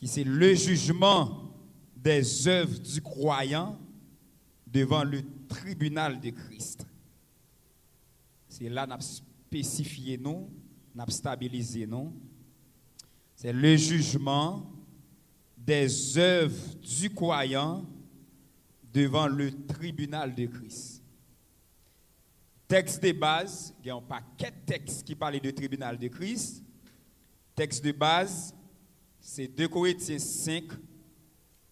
qui c'est le jugement des œuvres du croyant devant le tribunal de Christ. C'est là qu'on a spécifié nous, qu'on a stabilisé nous. C'est le jugement des œuvres du croyant devant le tribunal de Christ. Texte de base, il y a un paquet de textes qui parlent de tribunal de Christ. Texte de base, c'est 2 Corinthiens 5,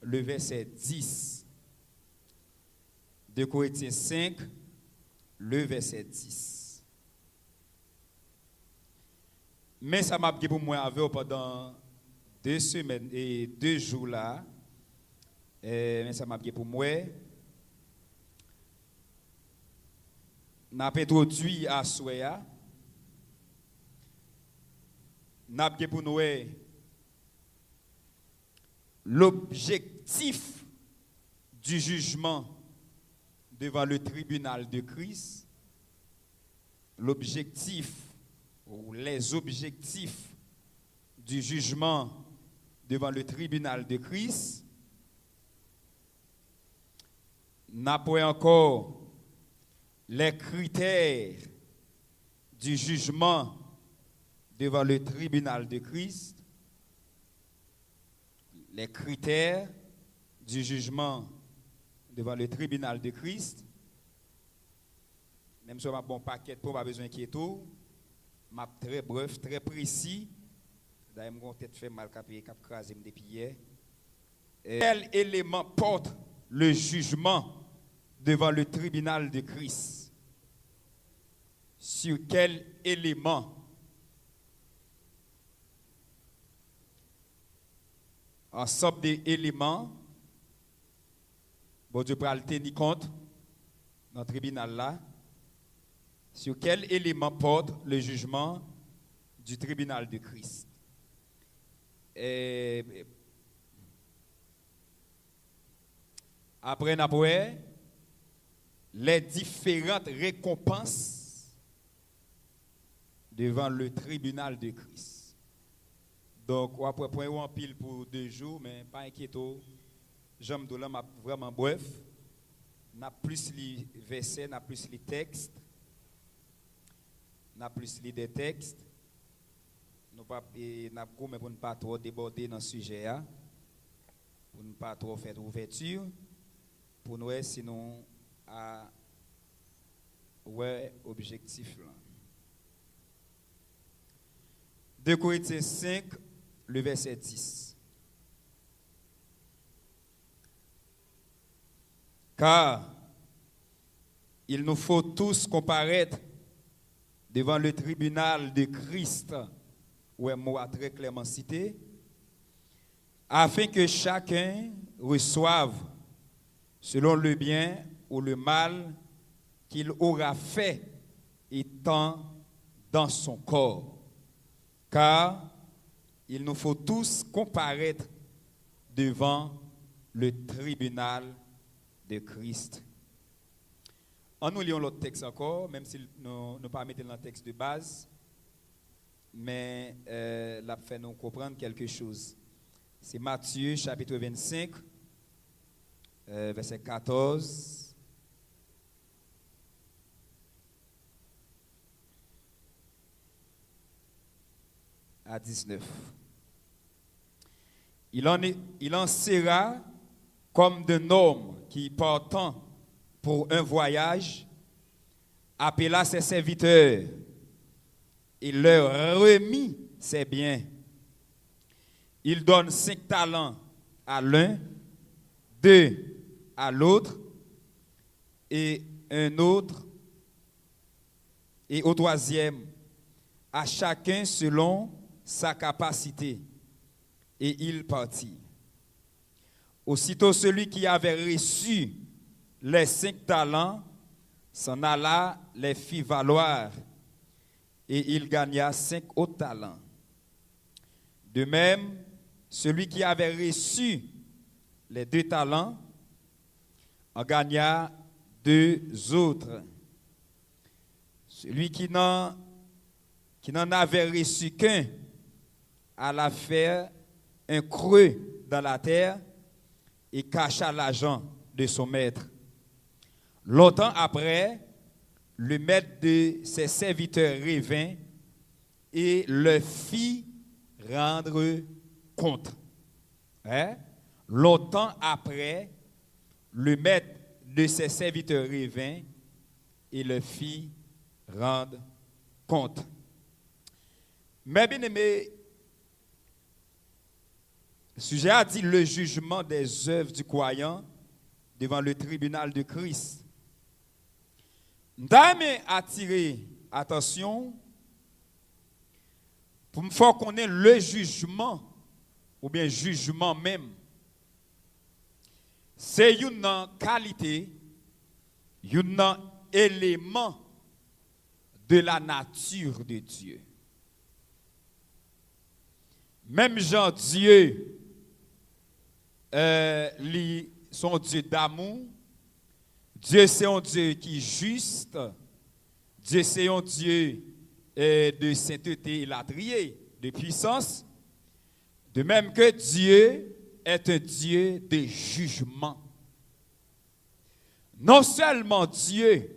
le verset 10. 2 Corinthiens 5, le verset 10. Mais ça m'a dit pour moi avec pendant 2 semaines et 2 jours là. Mais ça m'a dit pour moi. N'a pas introduit à Soya. N'a pas pour nous l'objectif du jugement devant le tribunal de Christ. L'objectif ou les objectifs du jugement devant le tribunal de Christ. N'a pas encore les critères du jugement devant le tribunal de Christ, les critères du jugement devant le tribunal de Christ, même si on a un bon paquet pour pas besoin d'inquiéter, m'a très bref, très précis, d'ailleurs, je vais peut-être faire mal capé, cap craser depuis hier. Quel élément porte le jugement devant le tribunal de Christ? Sur quel élément? Ensemble d'éléments, bon Dieu pourra le tenir compte dans le tribunal là. Sur quel élément porte le jugement du tribunal de Christ? Après, les différentes récompenses devant le tribunal de Christ. Donc, après, point en pile pour 2 jours, mais pas inquiétez-vous. J'aime de l'homme vraiment bref. N'a plus les versets, n'a plus les textes. N'a plus les des textes. Nous pas n'a pour ne pas trop déborder dans ce sujet là. Pour ne pas trop faire ouverture. Pour nous, sinon, à ouais, objectif là. 2 Corinthiens 5, le verset 10. Car il nous faut tous comparaître devant le tribunal de Christ, où est mot très clairement cité, afin que chacun reçoive selon le bien ou le mal qu'il aura fait étant dans son corps. Car il nous faut tous comparaître devant le tribunal de Christ. En nous lisons l'autre texte encore, même si nous ne pas mettre dans le texte de base, mais là fait nous comprendre quelque chose. C'est Matthieu chapitre 25, verset 14. À 19. Il en sera comme d'un homme qui, partant pour un voyage, appela ses serviteurs et leur remit ses biens. Il donne 5 talents à l'un, 2 à l'autre, et un autre, et au 3e, à chacun selon sa capacité, et il partit. Aussitôt celui qui avait reçu les 5 talents s'en alla, les fit valoir, et il gagna 5 autres talents. De même, celui qui avait reçu les 2 talents en gagna 2 autres. Celui qui n'en avait reçu qu'un alla faire un creux dans la terre et cacha l'argent de son maître. Longtemps après, le maître de ses serviteurs revint et le fit rendre compte. Hein? Longtemps après, le maître de ses serviteurs revint et le fit rendre compte. Mais bien aimé, le sujet a dit le jugement des œuvres du croyant devant le tribunal de Christ. Nous attirer attention pour me faire connaître le jugement ou bien jugement même. C'est une qualité, un élément de la nature de Dieu. Même Jean, Dieu, son Dieu d'amour, Dieu c'est un Dieu qui est juste, Dieu c'est un Dieu de sainteté et latrier, de puissance, de même que Dieu est un Dieu de jugement. Non seulement Dieu,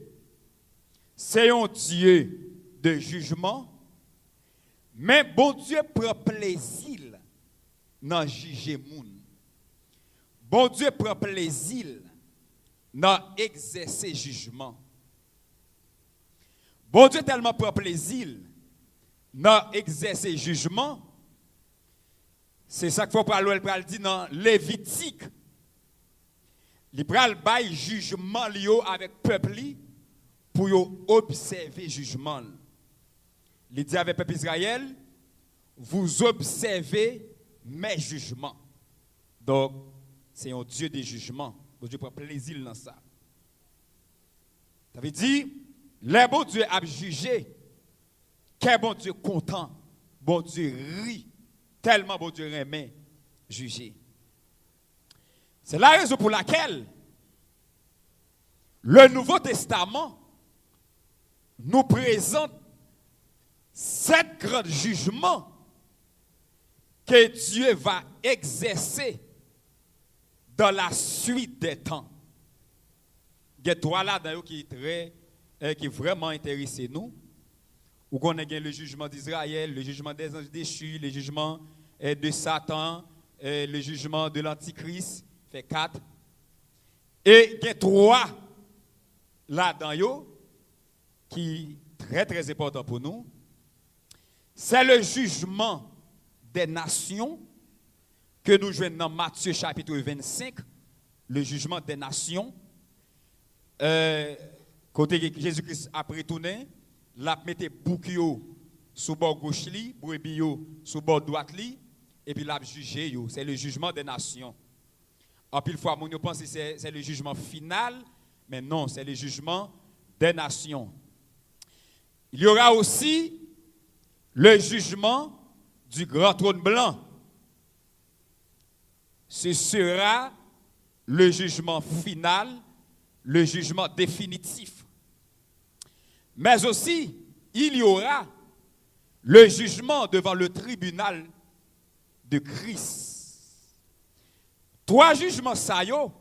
c'est un Dieu de jugement, mais bon Dieu prend plaisir dans juger moun. Bon Dieu prend plaisir dans exercer jugement. Bon Dieu tellement prend plaisir dans exercer jugement. C'est ça qu'il faut parler, il dit dans Lévitique. Il pral bail jugement lié avec peuple pour observer jugement. Il dit avec peuple Israël, vous observez mes jugements. Donc c'est un Dieu de jugement. Bon Dieu prend plaisir dans ça. Ça veut dire les bon Dieu a jugé. Quel bon Dieu content. Bon Dieu rit. Tellement bon Dieu aimait juger. C'est la raison pour laquelle le Nouveau Testament nous présente 7 grands jugements que Dieu va exercer dans la suite des temps. Il y a 3 là qui est vraiment intéressé nous. Où on a le jugement d'Israël, le jugement des anges déchus, le jugement de Satan, le jugement de l'Antichrist, fait 4. Et il y a 3 là-dedans qui sont très très important pour nous. C'est le jugement des nations que nous jouons dans Matthieu chapitre 25, le jugement des nations. Côté Jésus-Christ a retourné, l'a mette bouc sous bord gauche li, brebis sous bord droite li, et puis l'a jugé c'est le jugement des nations. En pile fois on pense que c'est le jugement final, mais non, c'est le jugement des nations. Il y aura aussi le jugement du grand trône blanc. Ce sera le jugement final, le jugement définitif. Mais aussi, il y aura le jugement devant le tribunal de Christ. 3 jugements ça yo,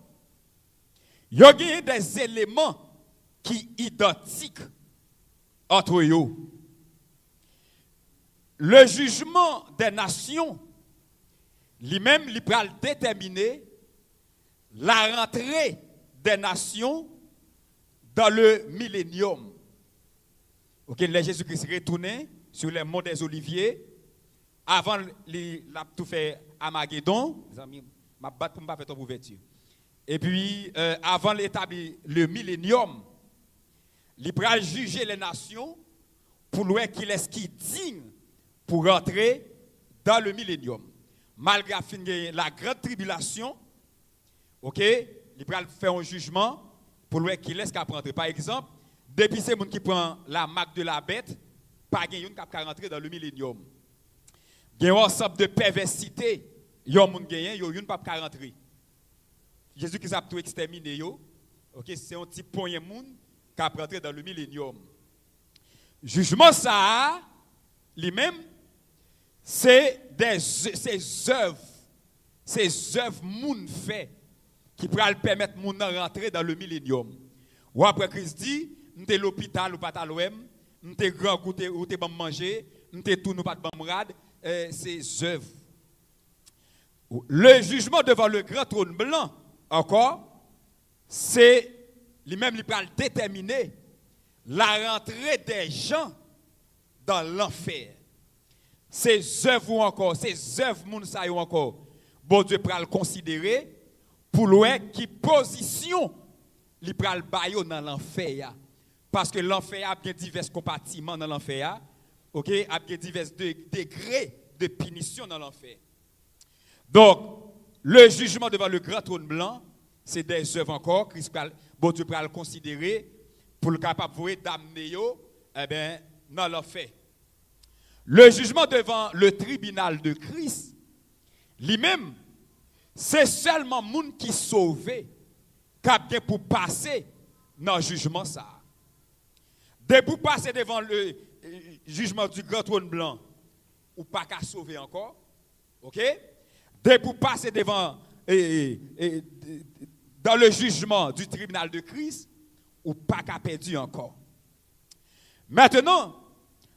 il y a des éléments qui sont identiques entre eux. Le jugement des nations, lui-même, il va déterminer la rentrée des nations dans le millénium. Ok, les Jésus-Christ retourné sur les monts des Oliviers, avant l'a tout fait Armageddon, les amis, m'a battre pour me pas faire ton ouverture. Et puis avant l'établir le millénium, il va juger les nations pour voir qui est qui digne pour rentrer dans le millénium. Malgré la grande tribulation, ok, il va faire un jugement pour voir qui est qui a rentrer. Par exemple, depuis ces gens qui prend la marque de la bête, pas de gens qui a rentrer dans le millénium. Il y a un ensemble de perversité, il y a des gens qui pas rentrer. Jésus qui a tout exterminé, ok, c'est un petit point de monde qui a rentré dans le millénium. Jugement ça, lui-même, c'est ces œuvres ces œuvres moun fait qui pourra permettre moun de rentrer dans le millénium. Ou après Christ dit, m'te l'hôpital ou pas ta l'ouem, m'te grand goûter ou te bon manger, m'te tout nous pas de bon rad, ces œuvres. Le jugement devant le grand trône blanc, encore, c'est lui-même qui va déterminer la rentrée des gens dans l'enfer. Ces œuvres ou encore, ces œuvres moun sa ou encore, bon Dieu va le considérer pour voir qui position il va le bailler dans l'enfer. Parce que l'enfer a bien divers compartiments dans l'enfer, ok, a bien divers degrés de punition dans l'enfer. Donc, le jugement devant le grand trône blanc, c'est des œuvres encore, bon Dieu va le considérer pour le capable d'amener dans l'enfer. Le jugement devant le tribunal de Christ, lui-même, c'est seulement les gens qui sont sauvés qui pour passer dans le jugement. Dès pour passer devant le jugement du grand trône blanc, ou pas qu'à sauver encore, ok? Dès pour passer devant dans le jugement du tribunal de Christ, ou pas qu'à perdu encore. Maintenant,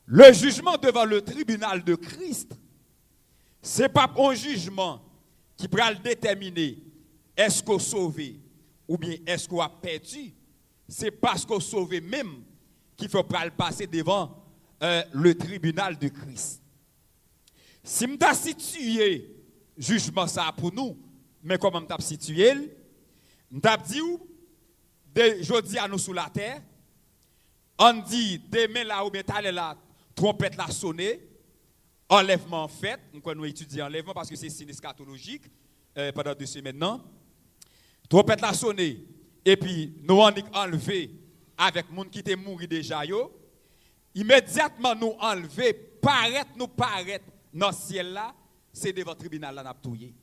le jugement devant le tribunal de Christ, ce n'est pas un jugement qui pourra le déterminer est-ce qu'on sauvé ou bien est-ce qu'on a perdu. C'est parce qu'on sauvé même qu'il faut le passer devant le tribunal de Christ. Si je t'ai situé jugement ça pour nous, mais comment je t'ai situé, je t'ai dit, je dis à nous sous la terre, on dit demain là ou bien t'allez là, trompette la sonner, enlèvement fait, nous étudions enlèvement parce que c'est signe eschatologique pendant 2 semaines maintenant. Trompette la sonner et puis nous on enlevé avec moun qui était mouru déjà yo. Immédiatement nous enlever, paraître dans le ciel là, c'est devant le tribunal là n'a touyer.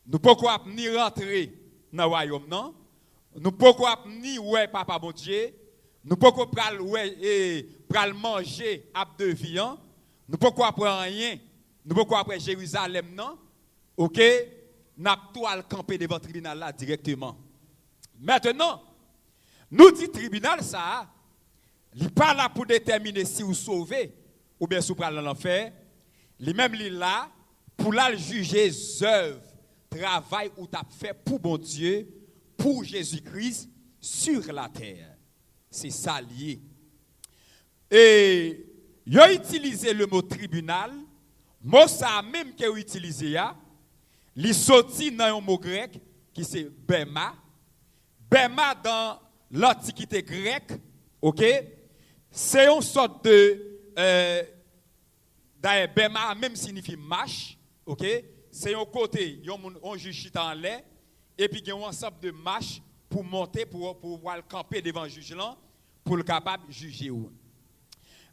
Nous pourquoi ni rentrer dans le royaume non. Nous pourquoi ni ouais papa bon Dieu. Nous pourquoi pral manger ap de viande. Nous pourquoi prendre rien. Nous pourquoi après Jérusalem non. OK, n'a tout al camper devant le tribunal là directement. Maintenant, nous dit tribunal ça, il pas là pour déterminer si vous sauvez ou bien si vous prenez l'enfer. Il même là pour la juger œuvres, travail ou t'as fait pour bon Dieu, pour Jésus-Christ sur la terre. C'est ça lié. Et il a utilisé le mot tribunal, mot ça même qu'il a utilisé il sorti dans un mot grec qui c'est bema. Bema dans l'Antiquité grecque, OK? C'est une sorte de d'ailleurs bema même signifie marche, OK? C'est un côté on juge en l'air et puis il y a un ensemble de marches pour monter pour pouvoir camper devant le juge là pour le capable de juger.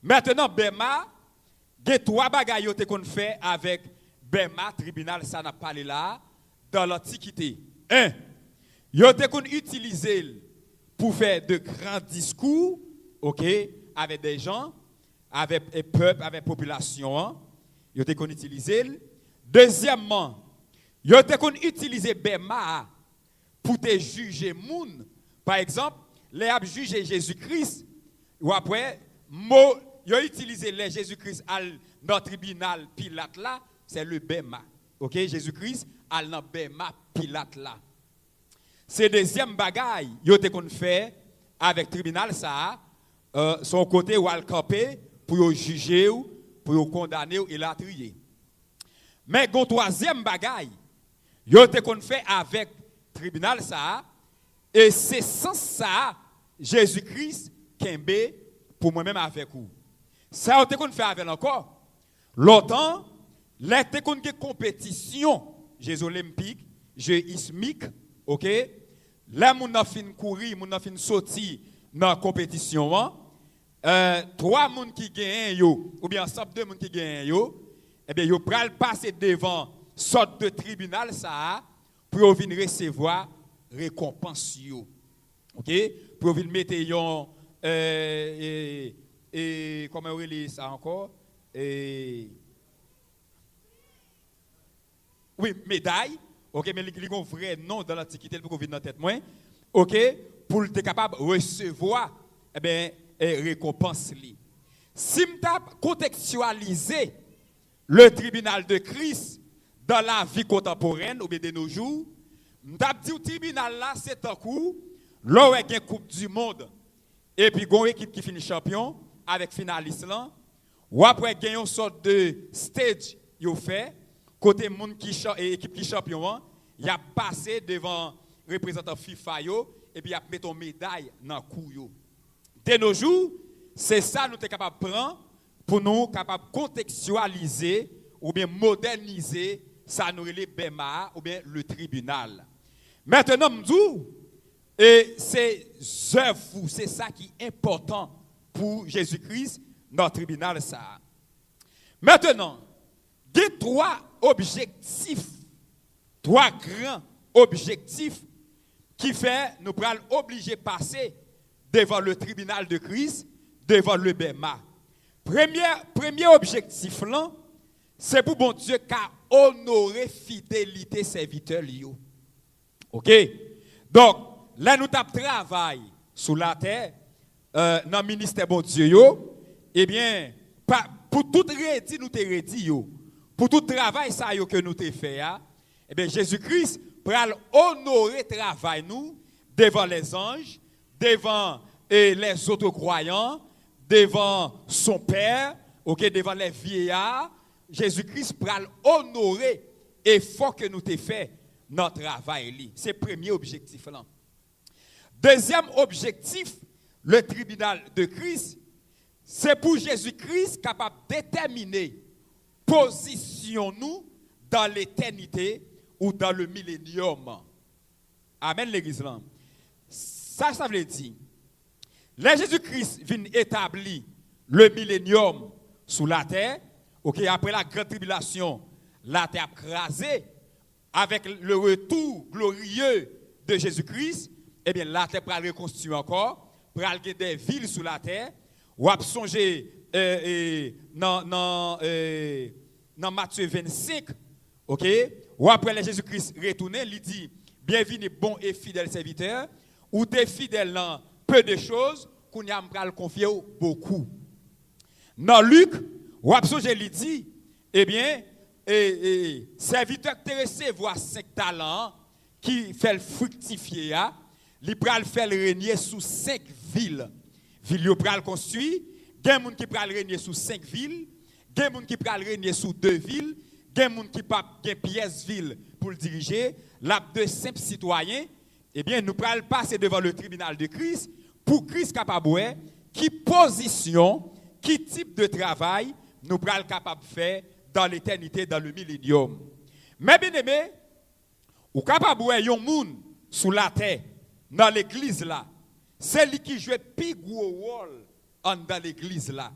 Maintenant bema, il y a 3 bagailles qu'on fait avec bema tribunal ça n'a pas là dans l'Antiquité. 1, il a utilisé pour faire de grands discours, OK, avec des gens, avec des peuples, avec la population. Il a utilisé. Deuxièmement, il a utilisé bema pour te juger moun. Par exemple, les a jugé Jésus-Christ ou après il a utilisé les Jésus-Christ dans le tribunal Pilate là, c'est le bema. OK, Jésus-Christ al dans bema Pilate là. C'est deuxième bagaille, il a fait avec le tribunal ça, son côté ou al camper pour juger ou pour condamner et la trier. Mais le troisième bagaille, il a fait avec le tribunal ça, et c'est sans ça Jésus-Christ kembe pour moi-même avec vous. Ça on fait avec encore. Longtemps, les te kon gen compétition Jeux olympiques, Jeux ismiques, OK? Là moun nan fin courir, moun nan fin sorti dans compétition 3 moun qui gagnent yo ou bien ensemble 2 moun qui gagnent yo, eh bien yo pral passer devant sorte de tribunal ça pour venir recevoir récompense yo. OK? Pour venir mettre yon comment on relit ça encore? Oui, médaille OK, mais il y a un vrai nom dans l'Antiquité pour qu'on vienne dans la tête moi. OK, pour être capable de recevoir eh bien récompense li. Si m'ta contextualiser le tribunal de Christ dans la vie contemporaine ou bien de nos jours, m'ta dit le tribunal là c'est un coup là où il y a une coupe du monde et puis une équipe qui finit champion avec finaliste là ou après il y a une sorte de stage yo fait côté monde qui et équipe qui champion il a passé devant représentant FIFA yo et puis il a mis une médaille dans cou yo. De nos jours, c'est ça nous sommes capables de prendre pour nous capables de contextualiser ou bien moderniser ça nous les BEMA ou bien le tribunal. Maintenant, et c'est œuvres, c'est ça qui est important pour Jésus-Christ dans le tribunal ça. Maintenant, il y a trois grands objectifs qui fait nous prenons obligés de passer devant le tribunal de Christ, devant le BEMA. Premier objectif là, c'est pour bon Dieu qu'à honorer fidélité serviteur liyo. OK? Donc, là nous tap travail sous la terre dans le ministère bon Dieu yo, eh bien pour tout ready nous te ready yo. Pour tout travail ça yo que nous te fait eh bien Jésus-Christ pral honorer travail nous devant les anges, devant les autres croyants, devant son Père, OK, devant les vieillards. Jésus-Christ pral honorer l'effort que nous t'ai fait notre travail. C'est le premier objectif là. Deuxième objectif, le tribunal de Christ, c'est pour Jésus-Christ capable de déterminer position nous dans l'éternité ou dans le millénium. Amen l'église là. Ça veut dire, là Jésus-Christ vient établir le millénium sous la terre, OK, après la grande tribulation, la terre a crasé avec le retour glorieux de Jésus-Christ, eh bien la terre va reconstruire encore, pour aller des villes sous la terre, ou à songer dans Matthieu 25, OK, ou après Jésus-Christ retourné, il dit bienvenue bon et fidèle serviteur, ou t'es fidèle dans peu de choses, qu'on y a le confier beaucoup. Dans Luc, ou absolument il dit, eh bien, serviteur qui recevoir 5 talents, qui fait le fructifier, il pral faire régner sous 5 villes. Ville yo pral construit, gen moun qui pral régner sous 5 villes, gen moun qui pral régner sous 2 villes, gen moun qui pa gen pièce ville pour le diriger, la de simples citoyens. Eh bien, nous pral passer devant le tribunal de Christ pour Christ capable qui position, qui type de travail nous pral capable faire dans l'éternité, dans le millénium. Mais bien aimé, ou capable yon moun sous la terre dans l'église là, c'est lui qui joue plus gros rôle dans l'église là.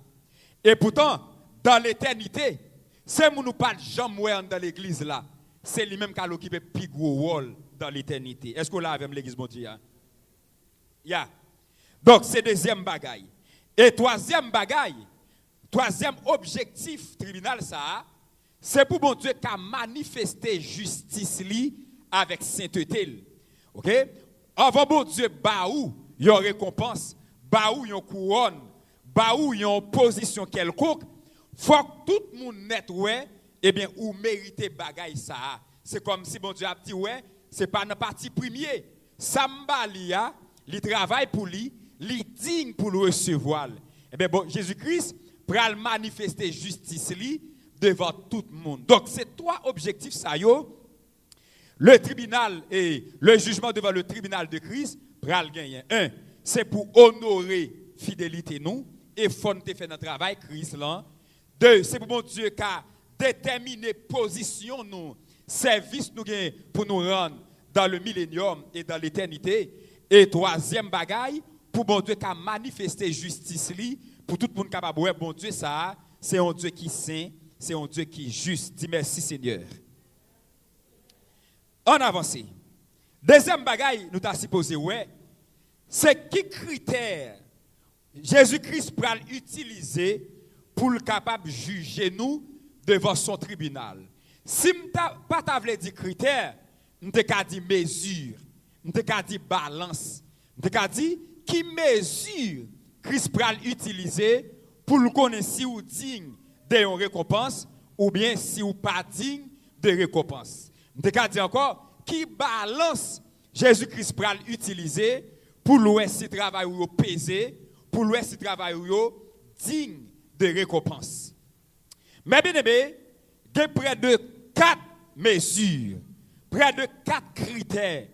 Et pourtant, dans l'éternité, c'est moun nous pas jamais dans l'église là. C'est lui-même qui a occupé plus gros rôle dans l'éternité. Est-ce que là avec l'église bon Dieu? Yeah. Donc c'est deuxième bagaille. Et troisième bagaille, troisième objectif tribunal ça, c'est pour bon Dieu qu'a manifesté justice li avec sainteté. OK? Avant bon Dieu baou yon récompense, baou yon couronne, baou yon position quelconque, faut que tout le monde net ouais, eh bien ou mériter bagaille ça. C'est comme si bon Dieu a dit ouais, c'est pas dans partie premier. Samba lia, li travaille pour lui, li digne pour le recevoir. Eh bien bon Jésus-Christ pral manifester justice li devant tout le monde. Donc c'est trois objectifs ça yo. Le tribunal et le jugement devant le tribunal de Christ pral gagner. Un, c'est pour honorer fidélité nous et fonte fait notre travail Christ là. Deux, c'est pour mon Dieu qu'a déterminé position nous, service nous gain pour nous rendre dans le millénium et dans l'éternité. Et troisième bagaille, pour mon Dieu qu'a manifesté justice li pour tout le monde capable ouais bon Dieu ça, c'est un Dieu qui saint, c'est un Dieu qui juste. Dis merci Seigneur. On avance. Deuxième bagaille nous t'a supposé ouais, c'est qui critère Jésus-Christ pral utiliser pour le capable juger nous devant son tribunal. Si m'ta pas t'a vle di critère, nous te dit mesure, nous te dit balance, nous te dit qui mesure Christ pral utiliser pour le connaître si ou digne de une récompense ou bien si ou pas digne de récompense. Nous te dit encore qui balance Jésus-Christ pral utiliser pour louer si travail ou pesé, pour louer si travail ou digne de récompense. Mais bien aimé, il y a près de 4 mesures, près de 4 critères.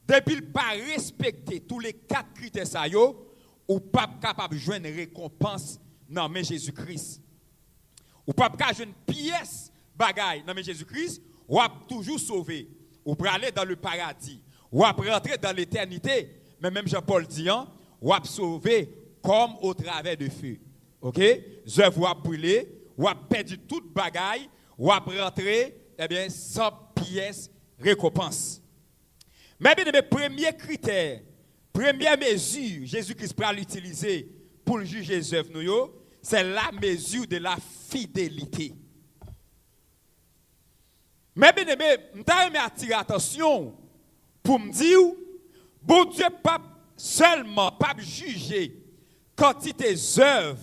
Depuis ne pas respecter tous les 4 critères, ça yo, ou pas capable de joindre une récompense dans mais Jésus-Christ. Ou pas capable de joindre une pièce bagaille dans mais Jésus-Christ, ou toujours sauvé, ou pour aller dans le paradis, ou après rentrer dans l'éternité, mais même Jean-Paul dit, ou sauvé comme au travers de feu. OK? Je vous brûler, ou perdu toute bagaille, ou rentrer eh bien sans pièce récompense. Mais bien le premier critère, première mesure, Jésus-Christ peut l'utiliser pour juger les œuvres, c'est la mesure de la fidélité. Mais bien aimé, je attirer attention pour me dire, bon Dieu pas seulement pas juger quantité d'œuvres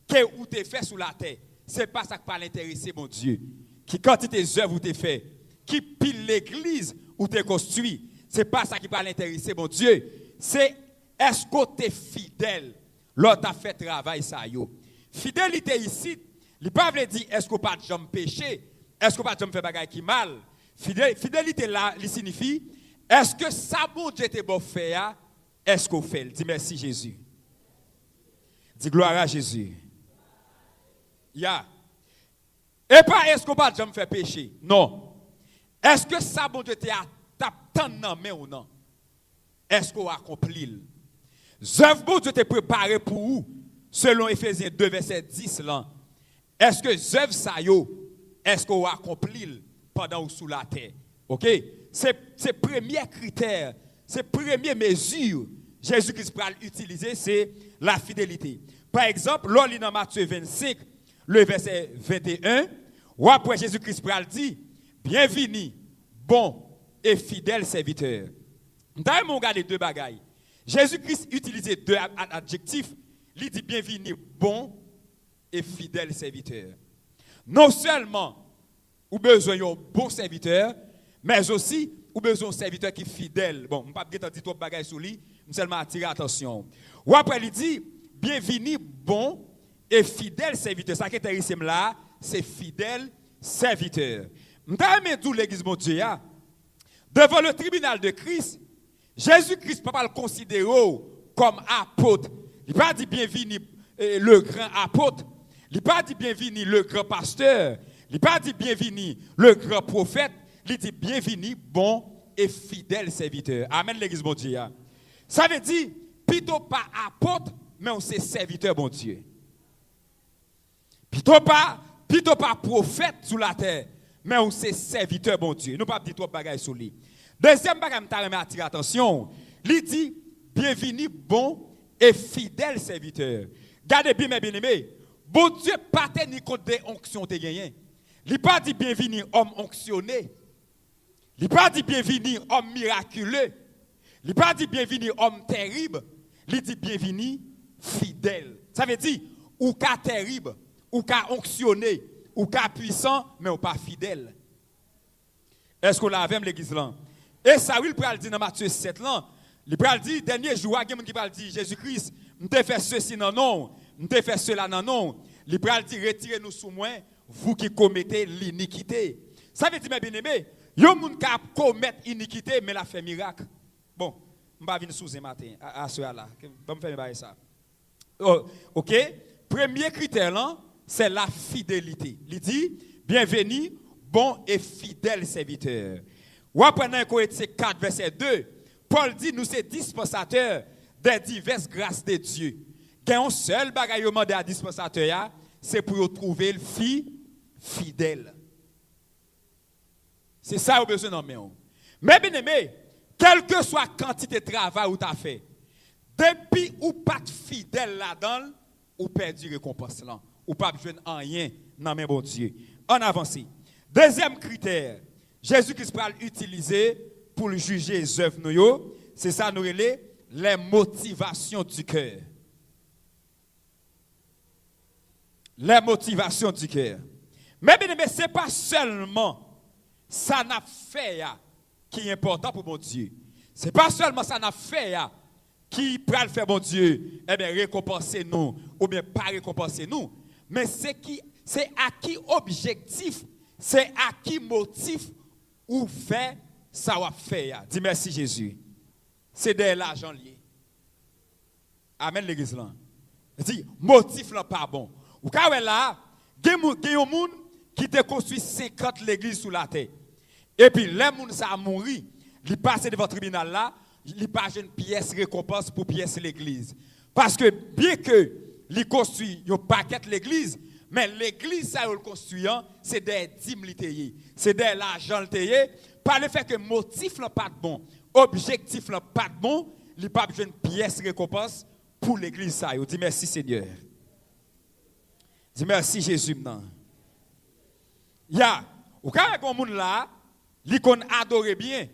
que vous avez fait sur la terre. Ce n'est pas ça qui va l'intéresser, mon Dieu. Qui quantité d'œuvres vous avez fait, qui pile l'église ou t'es construit. Ce n'est pas ça qui va l'intéresser, mon Dieu. C'est est-ce que tu es fidèle lorsque tu as fait travail ça yo. Fidélité ici, il ne pas dire est-ce que pas de jamais péché, est-ce que pas de jamais fait bagaille qui mal. Fidélité là, il signifie est-ce que ça bon Dieu te bon faire, est-ce qu'on fait? Dis merci Jésus. Dis gloire à Jésus. Ya. Et pas est-ce qu'on pas de jamais fait péché. Non. Est-ce que ça bon Dieu te a tant dans main ou non? Est-ce qu'on accomplit? Zœuvre bon Dieu te préparé pour vous selon Éphésiens 2 verset 10 là. Est-ce que zœuvre ça yo est-ce qu'on accomplit pendant ou sous la terre? OK? C'est premier critère, c'est première mesure Jésus-Christ peut utiliser, c'est la fidélité. Par exemple, lors dans Matthieu 25, le verset 21, ou après Jésus-Christ peut dire bienvenue, bon et fidèle serviteur. D'ailleurs, on regarde deux bagailles. Jésus-Christ utilisait 2 adjectifs. Il dit bienvenue, bon et fidèle serviteur. Non seulement ou besoin d'un bon serviteur, mais aussi ou besoin d'un serviteur qui est fidèle. Bon, je ne vais pas dire trop de bagailles sur lui, je seulement attirer l'attention. Ou après, il dit bienvenue, bon et fidèle serviteur. Ça qui est ici là, c'est fidèle serviteur. Je vais dire l'église de Dieu. Devant le tribunal de Christ, Jésus-Christ ne peut pas le considérer comme apôtre. Il ne pas dit bienvenue le grand apôtre. Il ne pas dit bienvenue le grand pasteur. Il ne pas dit bienvenue le grand prophète. Il dit bienvenue bon et fidèle serviteur. Amen l'église bon Dieu. Ça veut dire plutôt pas apôtre, mais on c'est serviteur bon Dieu. Plutôt pas prophète sur la terre, mais on c'est serviteur bon Dieu. Nous pas dire trop bagaille sur lui. Deuxième bagaille me attirer attention. Il dit bienvenue bon et fidèle serviteur. Gardez bien mes bien-aimés. Bon Dieu pas ni compte des onctions te gagné. Il pas dit bienvenue homme onctionné. Il pas dit bienvenue homme miraculeux. Il pas dit bienvenue homme terrible. Il dit bienvenue fidèle. Ça veut dire ou cas terrible, ou cas onctionné, ou cas puissant, mais ou pas fidèle. Est-ce qu'on l'a avec l'église là? Et ça, oui, il peut dire dans Matthieu 7 là. Il peut dire, dernier jour, il y a quelqu'un qui peut dire, Jésus-Christ, je t'ai fait ceci, non, non. Je t'ai fait cela, non, non. Il peut dire, retirez-nous sous moi, vous qui commettez l'iniquité. Ça veut dire, mes bien-aimés, il y a des gens qui commettent l'iniquité, mais la fait miracle. Bon, je ne vais pas venir sous ce matin, à ce là. Je vais me faire ça. OK? Premier critère, là, c'est la fidélité. Il dit, bienvenue, bon et fidèle serviteur. Ou après, dans Corinthiens 4, verset 2, Paul dit, nous sommes dispensateurs des diverses grâces de Dieu. Il y a un seul bagage demandé à dispensateur, c'est pour trouver le fidèle. C'est ça que vous avez besoin de nous. Mais bien aimé, quelle que soit la quantité de travail que tu as fait, depuis ou pas fidèle là-dedans, ou perdu récompense là, ou pas besoin de rien dans mes bon Dieu. En avance. Deuxième critère, Jésus-Christ va l'utiliser pour le juger les œuvres nous. C'est ça nous relève les motivations du cœur. Les motivations du cœur. Mais bien aimé, ce n'est pas seulement ça n'a fait qui est important pour mon Dieu. Ce n'est pas seulement ça n'a fait qui peut le faire mon Dieu, eh bien récompenser nous ou bien pas récompenser nous, mais c'est à qui objectif, c'est à qui motif ou fait ça va faire. Dis merci Jésus. C'est de l'argent lié. Amen l'église là. Dis motif là pas bon. Ou quand là, il y a un monde qui te construit 50 l'église sous la terre. Et puis les gens ça a mouru, il passe devant le tribunal là, il passe une pièce récompense pour pièce l'église. Parce que bien que il construit un paquet l'église, mais l'église ça le construisant, c'est des dîmes litéiers, c'est de l'argent litéier, par le fait que motif là pas bon, objectif là pas bon, il pas une pièce récompense pour l'église ça. On dit merci Seigneur. Dis merci Jésus maintenant. Ya, ou quand il y a un monde là, il qu'on adore bien.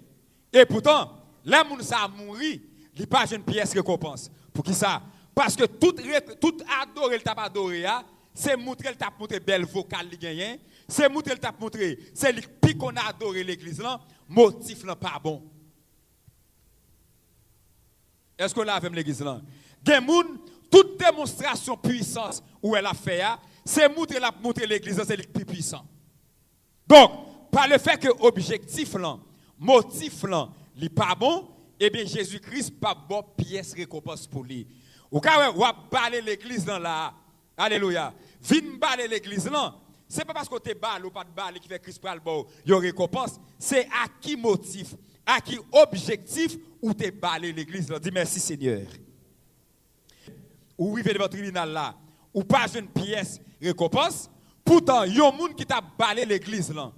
Et pourtant, les gens ça mouri, il pas une pièce récompense. Pour qui ça? Parce que tout adorer, il t'a pas adoré, c'est montrer le t'a montré belle vocale li gagné, c'est montrer le t'a montré, c'est le pi qu'on a adoré l'église là, motif là pas bon. Est-ce que là avec l'église là? Gen moun toute démonstration puissance où elle a fait c'est montrer l'église c'est le plus puissant. Donc, par le fait que objectif là, motif là, li pas bon, eh bien Jésus-Christ pas bon pièce récompense pour lui. Ou quand on va baler l'église dans là, alléluia. Vinn baler l'église là, c'est pas parce que tu balle ou pas de balle qui fait Christ pral bon, yo récompense, c'est à qui motif, à qui objectif ou tu baler l'église là. Dis merci Seigneur. Ou arrivé devant le tribunal là, ou pas une pièce récompense, pourtant yon moun qui t'a balé l'église là.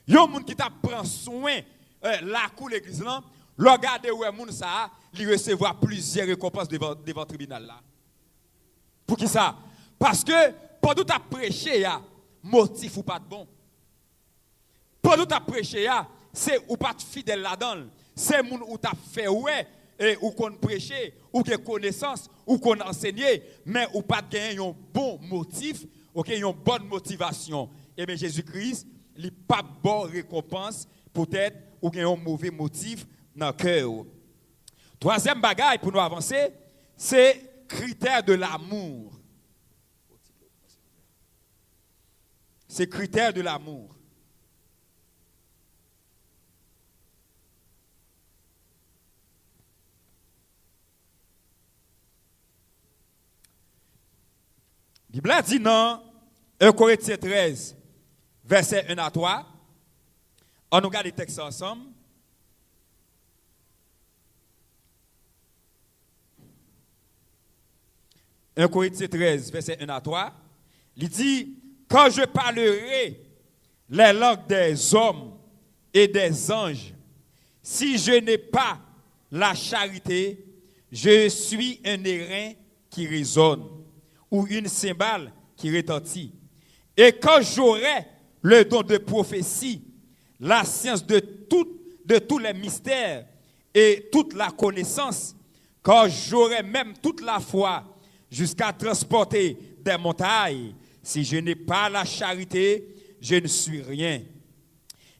Yon moun qui t'a prend soin la cour l'église là, regardez où moun ça, il recevoir plusieurs récompenses devant le tribunal là. Pour qui ça? Parce que pendant tu as prêché motif ou pas de bon. Pendant tu as prêché c'est ou pas de fidèle là-dedans. C'est moun ou t'a fait ouais et ou qu'on prêcher ou que connaissance ou qu'on enseigner mais ou pas de gagner un bon motif, OK, une bonne motivation. Et bien Jésus-Christ, il pas bon récompense peut-être ou qu'il y a un mauvais motif dans le cœur. Troisième bagaille pour nous avancer, c'est critère de l'amour. C'est critère de l'amour. La Bible dit dans 1 Corinthiens 13, verset 1 à 3. On nous regarde les textes ensemble. « 1 Corinthiens 13, verset 1 à 3. Il dit, quand je parlerai les langues des hommes et des anges, si je n'ai pas la charité, je suis un airain qui résonne ou une cymbale qui retentit. Et quand j'aurai le don de prophétie, la science de tous les mystères et toute la connaissance, quand j'aurai même toute la foi jusqu'à transporter des montagnes, si je n'ai pas la charité, je ne suis rien.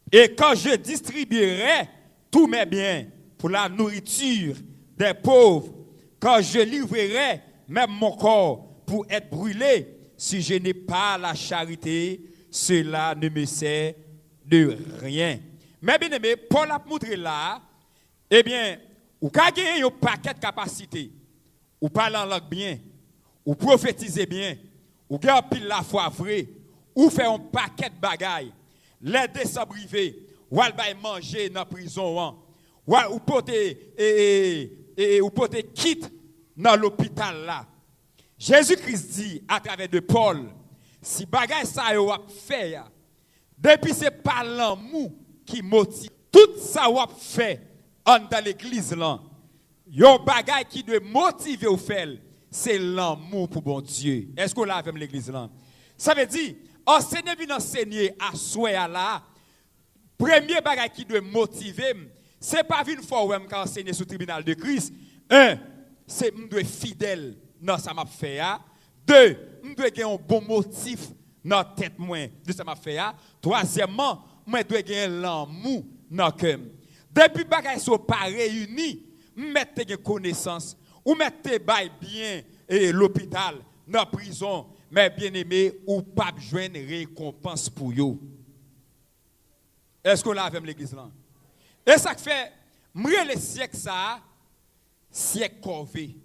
Et quand je distribuerai tous mes biens pour la nourriture des pauvres, quand je livrerai même mon corps pour être brûlé, si je n'ai pas la charité, cela ne me sert de rien. Mais bien aimé, Paul a montré là, eh bien, ou quand il y a un paquet de capacités, ou parler en langue bien, ou prophétiser bien, ou garder pile la foi vraie, ou faire un paquet de bagailles, l'aider sans briver, ou aller manger dans la prison, ou porter quitte dans l'hôpital là. Jésus-Christ dit à travers de Paul, si bagaille ça yo fait, depuis c'est pas l'amour qui motive, tout ça yo fait dans l'église là, yo bagaille qui doit motiver au faire, c'est l'amour pour bon Dieu. Est-ce qu'on l'a avec l'église là? Ça veut dire enseigner vient enseigner à soi là, Premier bagage qui doit motiver, c'est pas une fois où je enseigner sur le tribunal de Christ. Un, c'est que je dois être fidèle dans ce que je fais. Deux, je dois avoir un bon motif dans la tête de ce que je fais. Troisièmement, je dois avoir l'amour dans le cœur. Depuis que les sont pas réunis, je mets des connaissances, ou mettez bien l'hôpital, dans la prison, mais bien aimé, ou pas besoin de récompense pour eux. Est-ce qu'on l'a avec l'église là? Et ça fait, moi, le siècle ça, siècle corvé.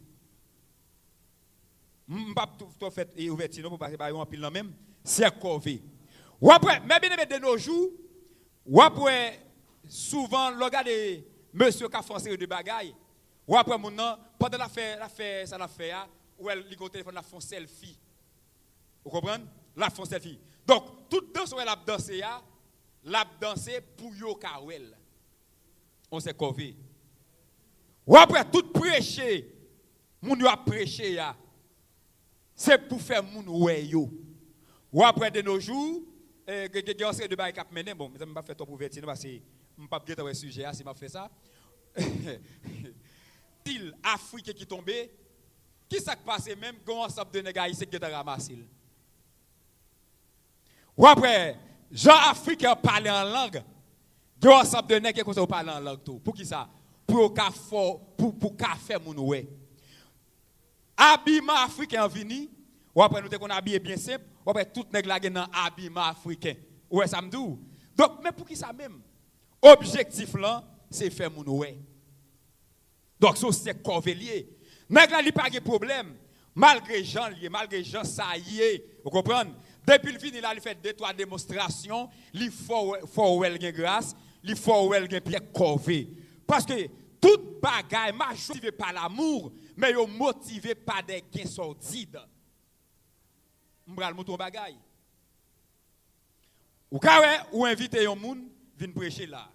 Je ne vais pas tout faire ouverture pour passer par un pile même, siècle corvé. Ou après, mais bien aimé de nos jours, ou après, souvent, regardez, monsieur qui a fait une série de bagailles, ou après, pendant l'affaire, ça l'a fait, ou elle lit au téléphone, la font selfie. Vous comprenez? La font selfie. Donc, toute danse où elle a dansé, l'a dansé pour yo kawel. On s'est corvé. Ou après tout prêcher, moun yo a prêché c'est pour faire moun ouais yo. Ou après de nos jours, on s'est de bail cap mené bon, je pas faire trop pour vertir parce que je pas guetter le sujet si m'a fait ça. Til Afrique qui tombé, qui ça passe même quand ensemble de nèg haïtien qui ramasser. Ou après Jean Africain parle en langue. Il y a ensemble de nèg qui parle en langue tout. Pour qui ça? Pour faire mon ouais. Habillement africain vini, ou après nous te qu'on habillé bien simple, ou après tout nèg la dans habillement africain. Ouais ça me dit. Donc mais pour qui ça même? Objectif là, c'est faire mon ouais. Donc ça c'est corvélier. Nèg la li pas de problème. Malgré Jean lié, malgré Jean ça y est, vous comprenez? Depuis le fini, il fait 2-3 démonstrations, il faut qu'il grâce, il faut qu'il pied corvé. Parce que toute bagaille n'est motivée par l'amour, mais est motivée par des gains sordides. Je vais vous montrer bagaille. Ou inviter un monde, venir prêcher là.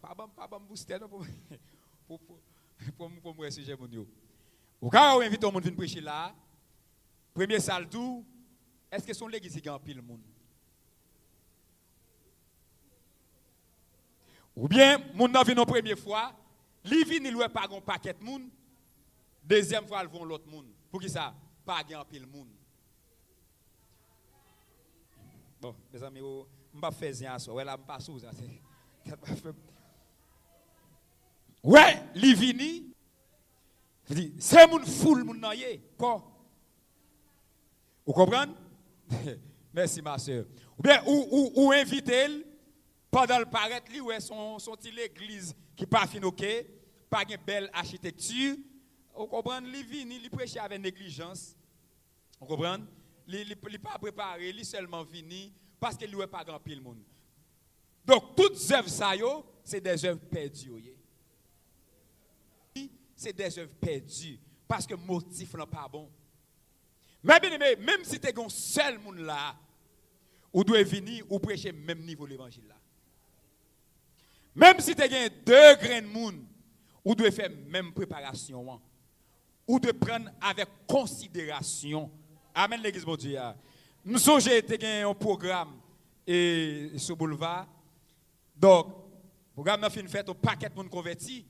Pas booster pour me sujet mon yo. Ou inviter un monde venir prêcher là. Premier salle tout. Est-ce que son l'église qui a un pile monde? Ou bien, moun nan vient une première fois, li vin il pas un paquet de monde, deuxième fois ils vont l'autre monde. Pour qui ça? Pas un pile monde. Bon, mes amis, je pas faire ça, ouais là me pas sous ça. Ouais, li vini. C'est moun foule moun nan yé, quoi? Vous comprenez? Merci ma soeur. Ou bien ou inviter pendant le paraître li ouais son l'église qui pas fin OK, pas une belle architecture. Vous comprenez? Li vini, li prêcher avec négligence. Vous comprenez? Li pas préparé, li seulement vini parce que lui ouais pas grand pile monde. Donc toutes œuvres ça yo, c'est des œuvres perdues. C'est des œuvres perdues parce que motif n'est pas bon. Mais bien aimé, même si tu es un seul monde là, ou doit venir ou prêcher même niveau de l'évangile là. Même si tu as deux grains de monde, ou doit faire même préparation, ou de prendre avec considération. Amen l'église mon Dieu. Nous sommes un programme et sur boulevard. Donc, le programme a fait une fête au paquet de monde converti.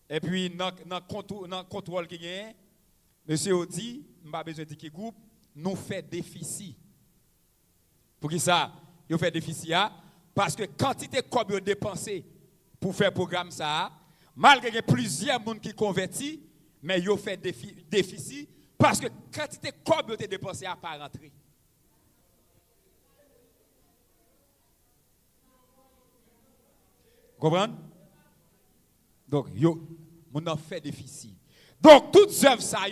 Et puis dans le contrôle qui gagne, monsieur Odi, je n'ai pas besoin de dire groupe, nous fait déficit. Pour qui ça? Nous fait déficit parce que quantité de cob dépensé pour faire programme ça, malgré plusieurs monde qui converti, mais ils fait déficit parce que quantité de cob dépensé à pas rentrer. Vous comprenez? Donc, on a fait déficit. Donc, toutes les œuvres, ça,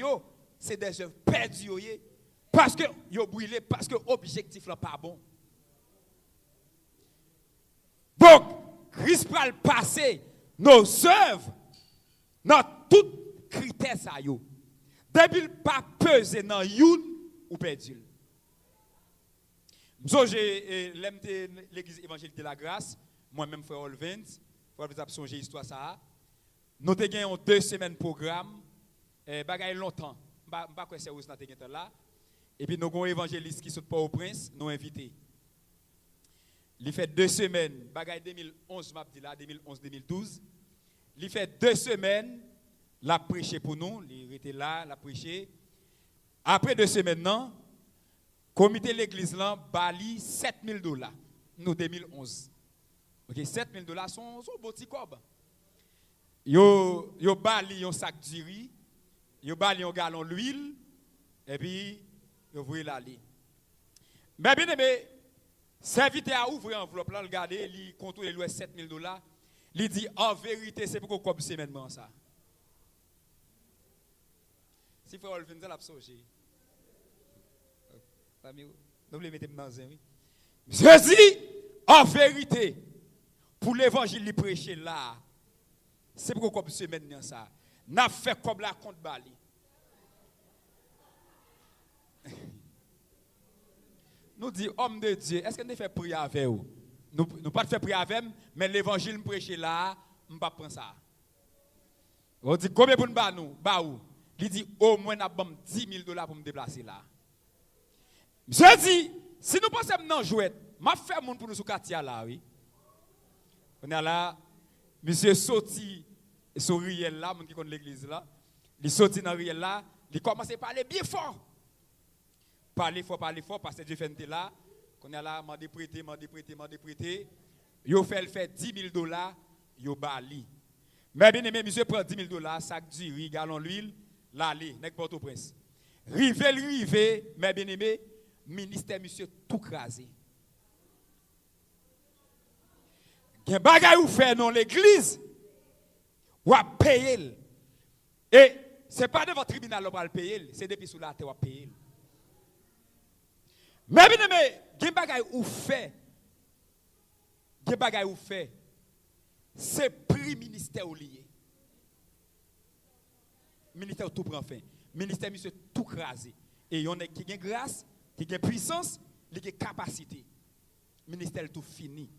c'est des œuvres perdues. Parce que yo brûlé, parce que l'objectif n'est pas bon. Donc, Christ va passer nos œuvres dans tout critère, ça, depuis le pas peser dans une ou perdu. J'ai l'église évangélique de la grâce, moi-même, frère Olvens, pour vous absonger l'histoire, ça. Nous avons 2 semaines de programme, bagay longtemps. Je ne sais pas quoi c'est où là. Et puis nous avons un évangéliste qui saute pas au prince, nous invités. Il fait 2 semaines, bagaille 2011, m'a dit là, 2011-2012. Il fait 2 semaines, l'a prêché pour nous, il était là, l'a prêché. Après 2 semaines, non, comité de l'église là, bali $7,000, nous 2011. OK, $7,000 sont beau petit cob. Yo bali un sac de riz, yo bali un gallon d'huile et puis yo voyez l'aller. Mais bien aimé, serviteur a ouvert enveloppe là, regarder, il contrôle le $7,000. Il dit en vérité, c'est pour qu'on semaine ça. Si frère Olvin ça l'a sauté. Nous le mettons dans un oui. Je dis en vérité pour l'évangile li prêcher là. C'est pour qu'on semaine ça. N'a fait comme la compte bali. Nous dit homme de Dieu, est-ce que nous fait prière avec vous? Nous pas faire prière avec, mais l'évangile prêcher là, on pas prendre ça. On dit combien pour nous ba ou? Il dit au moins n'a bam $10,000 pour me déplacer là. Je dis si nous pensons non jouet, m'a fait monde pour nous sous quartier là oui. On est là monsieur sorti sur riel là, mon qui connaît l'église là. Il sorti dans riel là, il commence à parler bien fort. Parler fort, parce que Dieu fait là. Qu'on est là, m'a prêté. Yo fait $10,000, yo bali. Mais bien aimé, monsieur prend $10,000, sac du riz, gallon d'huile, l'aller, n'est pas Port-au-Prince. Rive, mais bien aimé, ministère monsieur tout crasé. Gen bagay ou fait dans l'église, ou a payer. Et c'est pas de votre tribunal on va le payer, c'est depuis sous la terre ou a payer. Mais bien aimé, gen bagay ou fait, c'est prix ministère ou lié. Ministère tout prend fin. Ministère monsieur tout crasé. Et yon est qui a grâce, qui a puissance, qui a capacité. Ministère tout fini.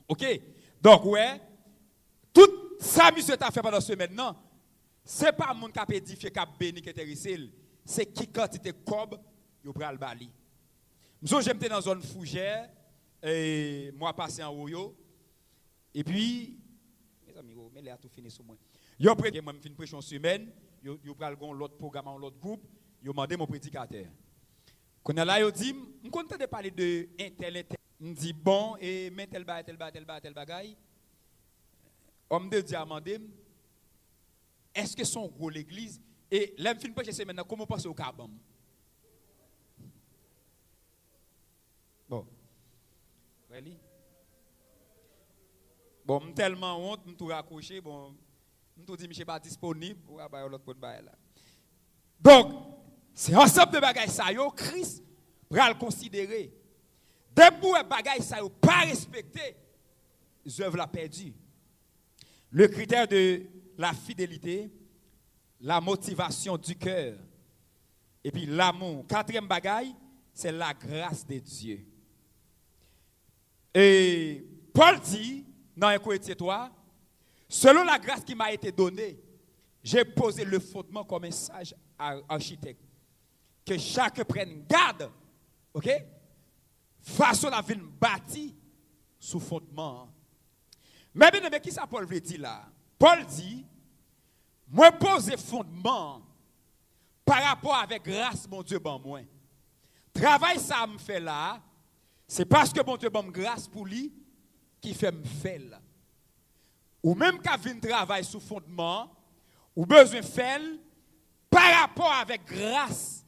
OK? Donc ouais, tout ça monsieur t'a fait pendant ce semaine non, c'est pas monde qui a édifié qui a béni qui intéressé, c'est qui quantité cob yo pral bali. M'so j'étais dans zone fougère et moi passé en haut et puis mes amis mais là tout fini sur moi. Yo prêt moi fin prêcher une semaine, yo pral gon l'autre programme en l'autre groupe, yo mandé mon prédicateur. Quand là yo dit me content de parler de intel me dit bon et mais tel bagay. Homme de Dieu a demandé est-ce que son gros l'église et l'aime fin prêcher semaine comment passer au cabam. Bon. Really? Bon, tellement honte, je tout raccroché, bon, je tout dit je suis pas disponible pour avoir l'autre pour là. Donc, c'est ensemble de bagages ça yo Christ va le considérer. Debout bagages ça yo pas respecté, œuvre la perdu. Le critère de la fidélité, la motivation du cœur et puis l'amour. Quatrième bagaille, c'est la grâce de Dieu. Et Paul dit dans 1 Corinthiens 3, selon la grâce qui m'a été donnée, j'ai posé le fondement comme un sage architecte. Que chacun prenne garde, ok? Façon la ville bâtie sous fondement. Mais bien, qui ça Paul veut dire là? Paul dit, moi poser fondement par rapport avec grâce, mon Dieu, bon moi. Travail ça me fait là, c'est parce que mon Dieu bon grâce pour lui qui fait me faire là. Ou même qu'à venir travail sous fondement, ou besoin faire par rapport avec grâce,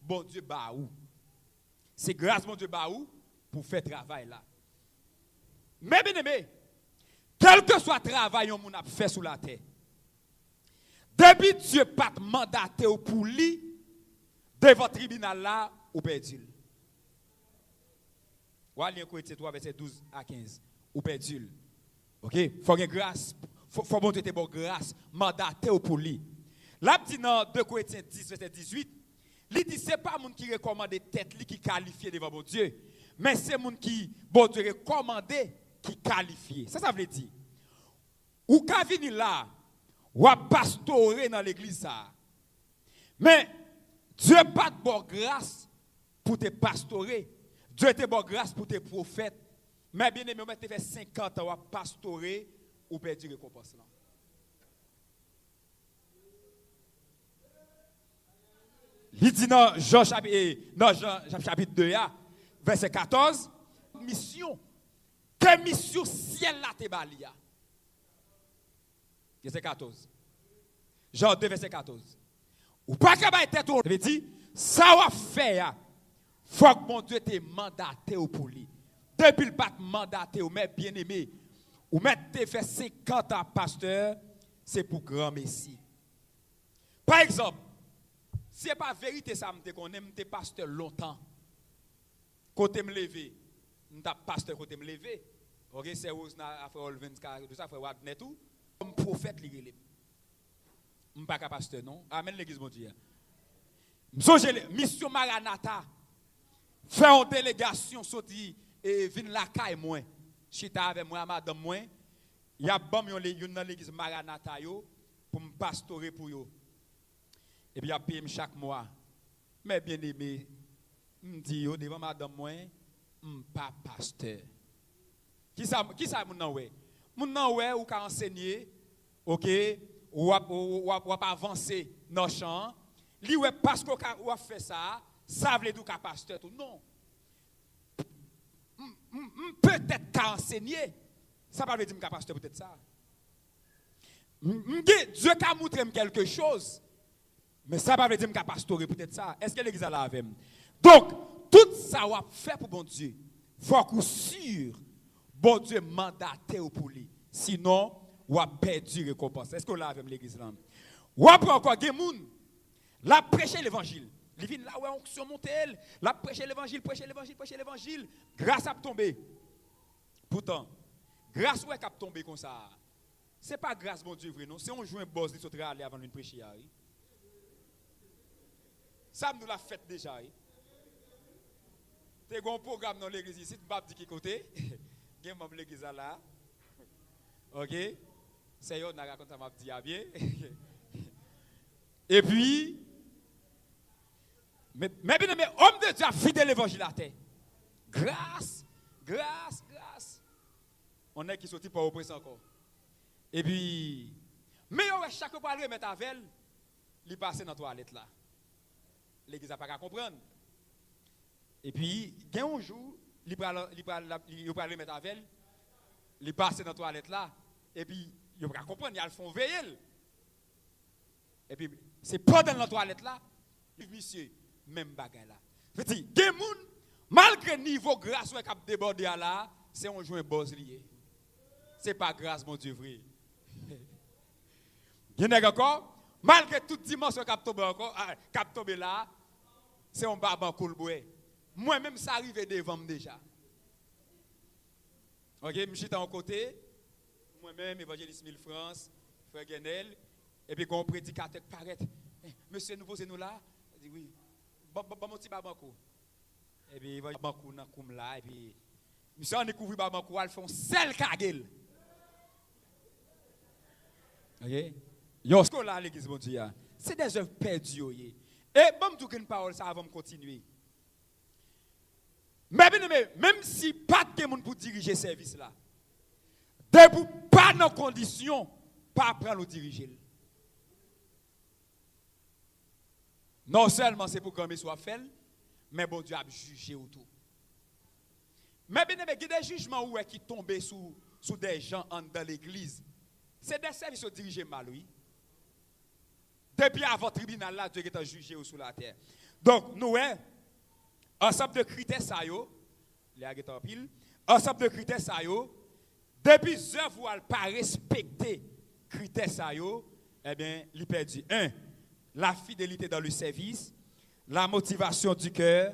bon Dieu ba ou. C'est grâce mon Dieu ba ou pour faire travail là. Mais bien aimé, quel que soit le travail qu'on a fait sur la terre, depuis Dieu pas mandaté pour lui, devant le tribunal là, ou perdu. Voilà, Corinthiens 3, verset 12 à 15. Ou perdu. OK? Il faut une grâce. Il faut montrer de bonne grâce. Mandaté pour lui. Là, dit dans 2 Corinthiens 10, verset 18, il dit ce n'est pas monde qui recommande tête qui qualifie devant mon Dieu, mais c'est monde qui, bon Dieu, recommande qui qualifie. Ça veut dire. Ou quand venir là, ou à pastorer dans l'église ça. Mais Dieu pas de bonne grâce pour te pastorer. Dieu te bonne grâce pour tes prophètes Mais bien aimé, vous fait 50 ans à pastorer ou perdu récompense là. Il dit dans Jean chapitre 2, verset 14, mission. Quelle mission ciel là te balia? Verset 14. Jean 2, verset 14. Ou pas qu'à bailler tête, ça veut dire, ça va faire, faut que mon Dieu te mandaté pour lui. Depuis le pas mandaté, ou mais bien aimé, ou mais te fait 50 ans pasteur, c'est pour grand Messie. Par exemple, si ce n'est pas vérité, ça me qu'on aime te pasteur longtemps. Côté me lever, nous pasteur côté me lever. OK, c'est où na frère Olvenska, tout ça frère Wagner tout. Comme prophète li relé. M pas pasteur non. Amen l'église mon Dieu. M'songe mission Maranatha. Faire une délégation sorti et vinn la caille moi. Chita avec moi madame moi. Y a bam yon dans l'église Maranatha yo pour me pastorer pour yo. Et puis, il a payé chaque mois. Mais bien aimé, je dis devant madame, moi, je ne suis pas pasteur. Qui ça, mon nom? Mon nom, ou ka enseigner, ok, ou avancer dans le champ. Li ouais, parce qu'on a fait ça, ça veut dire qu'un pasteur. Non. Peut-être qu'à enseigner. Ça ne veut pas dire qu'un pasteur, peut-être ça. Dieu t'a montré quelque chose. Mais ça ne veut pas dire que je pastorer peut-être ça. Est-ce que l'église a la avec? Donc, tout ça va faire pour bon Dieu. Il faut que sûr, bon Dieu mandaté pour lui. Sinon, on va perdre récompense. Est-ce que l'a avec l'église là? Ou après encore, des gens, la prêcher l'évangile. Ils viennent là, ouais, on surmonte elle. La prêcher l'évangile, prêcher l'évangile. Grâce à tomber. Pourtant, grâce à tomber comme ça. Ce n'est pas grâce, bon Dieu, vrai, non? C'est on joue un boss, il faut aller avant de prêcher. Ça nous l'a fait déjà. Tu as un programme dans l'église ici, tu ne dis pas côté. Il y a un membre de l'église là. Ok? C'est eux qui racontent ça, m'a dit bien. Et puis, mais homme de Dieu a fidèle l'évangile à terre. Grâce. On est qui sorti pour oppresser encore. Et puis, mais chaque fois qu'il remet avec elle, il passe dans la toilette là. L'église n'a pas qu'à comprendre. Et puis, il y a un jour, il va le mettre avec elle, il passe dans la toilette là, et puis, il va comprendre, ils font veiller. Et puis, c'est pendant la toilette là, monsieur, même bagaille là. Fait il y a des gens, malgré le niveau grâce qui a débordé là, c'est un joint boss lié. Ce n'est pas grâce, mon Dieu, vrai. Il y en a encore, malgré toute dimension qui a tombé là, c'est un barban cool boy. Moi-même, ça arrive devant moi déjà. Ok, je suis en côté. Moi-même, évangéliste Mille France, frère Guenel. Et puis, quand un prédicateur paraît, monsieur, nous posez-nous là. Je dis oui. Bon, mon petit barbanco. Et puis, il va barbanco dans le là. Et puis, monsieur, on découvre barbanco, ils font sel kagel. Ok? Yo, ce qu'on a à l'église, mon Dieu, c'est des œuvres perdues. Et bon, tout une parole, ça va me continuer. Mais même si pas de monde pour diriger ce service là, debout pas dans conditions, pas prendre le diriger. Non seulement c'est pour que soit fait, mais bon Dieu a jugé autour. Mais bien aimé, il y a des jugements qui tombent sous des gens dans l'église. C'est des services qui dirigent mal, oui. Depuis avant le tribunal, là, Dieu est jugé sous la terre. Donc, nous, ensemble de critères, ça y est, ensemble de critères, ça y est, depuis œuvres où elle pas respecter critères, ça y est, eh bien, il perdu. 1. La fidélité dans le service, la motivation du cœur,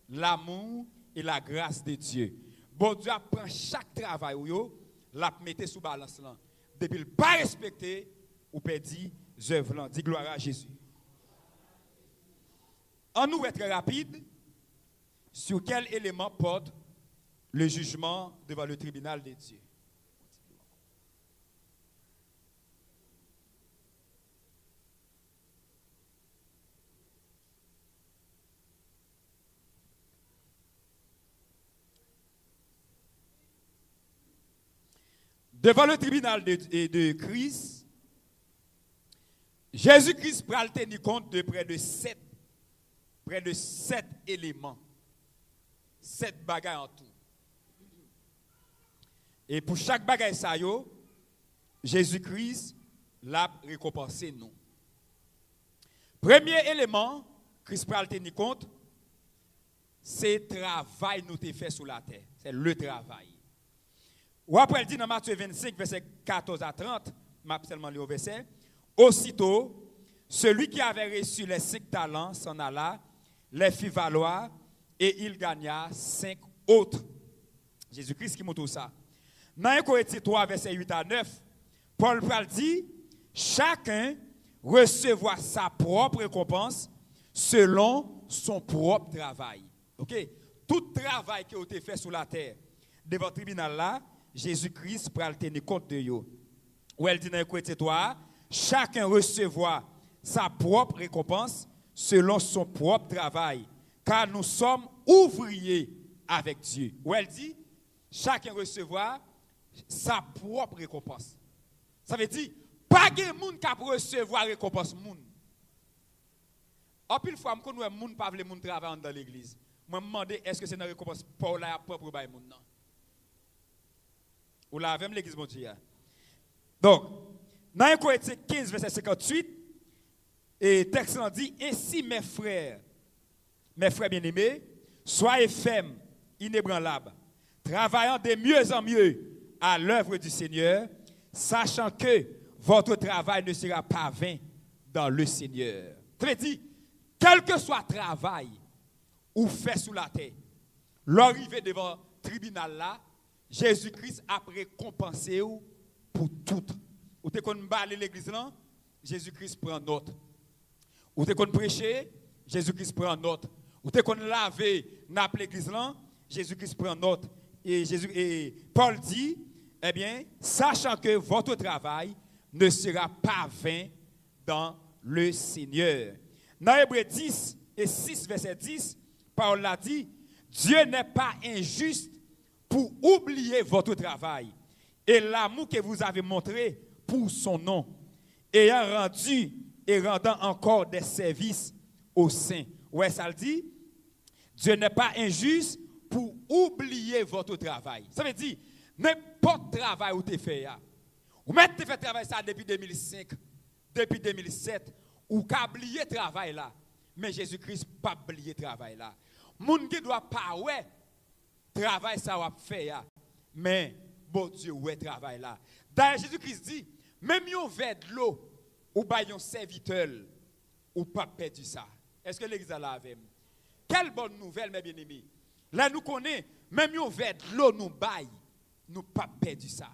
l'amour et la grâce de Dieu. Bon Dieu prend chaque travail où la mette sous balance là. Depuis le pas respecté, ou perdu œuvres là. Dis gloire à Jésus. En nous être très rapide, sur quel élément porte le jugement devant le tribunal de Dieu? Devant le tribunal de Christ, Jésus-Christ pral tenir compte de près de 7 éléments. 7 bagages en tout. Et pour chaque bagage ça yo, Jésus-Christ l'a récompensé nous. Premier élément, Christ pral tenir compte, c'est le travail nous t'ai fait sur la terre. C'est le travail. Ou après, il dit dans Matthieu 25, verset 14 à 30, m'a seulement lu au verset, aussitôt, celui qui avait reçu les 5 talents s'en alla, les fit valoir, et il gagna 5 autres. Jésus-Christ qui montre ça. Dans 1 Corinthiens 3, verset 8 à 9, Paul dit, chacun recevra sa propre récompense selon son propre travail. OK? Tout travail qui a été fait sur la terre, devant le tribunal là, Jésus-Christ pral tenir compte de yo. Ou elle dit dans 1 Corinthiens 3, chacun recevra sa propre récompense selon son propre travail, car nous sommes ouvriers avec Dieu. Ou elle dit, chacun recevra sa propre récompense. Ça veut dire, pas de monde qui recevoir récompense moun. En pile fois, je connais moun pas vle moun travailler dans l'église. Je me demande est-ce que c'est une récompense pour la propre bail moun non. Ou la même l'église mon Dieu. Donc, dans 1 Corinthiens 15 verset 58, et texte dit ainsi mes frères bien-aimés, soyez fermes, inébranlables, travaillant de mieux en mieux à l'œuvre du Seigneur, sachant que votre travail ne sera pas vain dans le Seigneur. Très dit, quel que soit le travail ou fait sous la terre, l'arrivée devant le tribunal là, Jésus-Christ a récompensé pour tout. Ou te kon balé l'église là, Jésus-Christ prend note. Ou te kon prêcher, Jésus-Christ prend note. Ou te kon laver nappe l'église là, Jésus-Christ prend note. Et Paul dit, eh bien, sachant que votre travail ne sera pas vain dans le Seigneur. Dans Hébreux 10 et 6, verset 10, Paul l'a dit, Dieu n'est pas injuste pour oublier votre travail et l'amour que vous avez montré pour son nom, ayant rendu et rendant encore des services aux saints. Ouais, ça le dit, Dieu n'est pas injuste pour oublier votre travail. Ça veut dire, n'importe travail où tu fais, ou même tu fais travail ça depuis 2005, depuis 2007, ou qu'a oublié travail là, mais Jésus-Christ pas oublié travail là. Moun qui doit pas ouais travail ça va faire, mais bon Dieu ouais travail là. D'ailleurs Jésus-Christ dit, même yon verre de l'eau ou ba yon serviteur ou pas perdu ça. Est-ce que l'église là avec moi? Quelle bonne nouvelle mes bien-aimés. Là nous connaissons même yon verre de l'eau nous bail, nous pas perdu ça.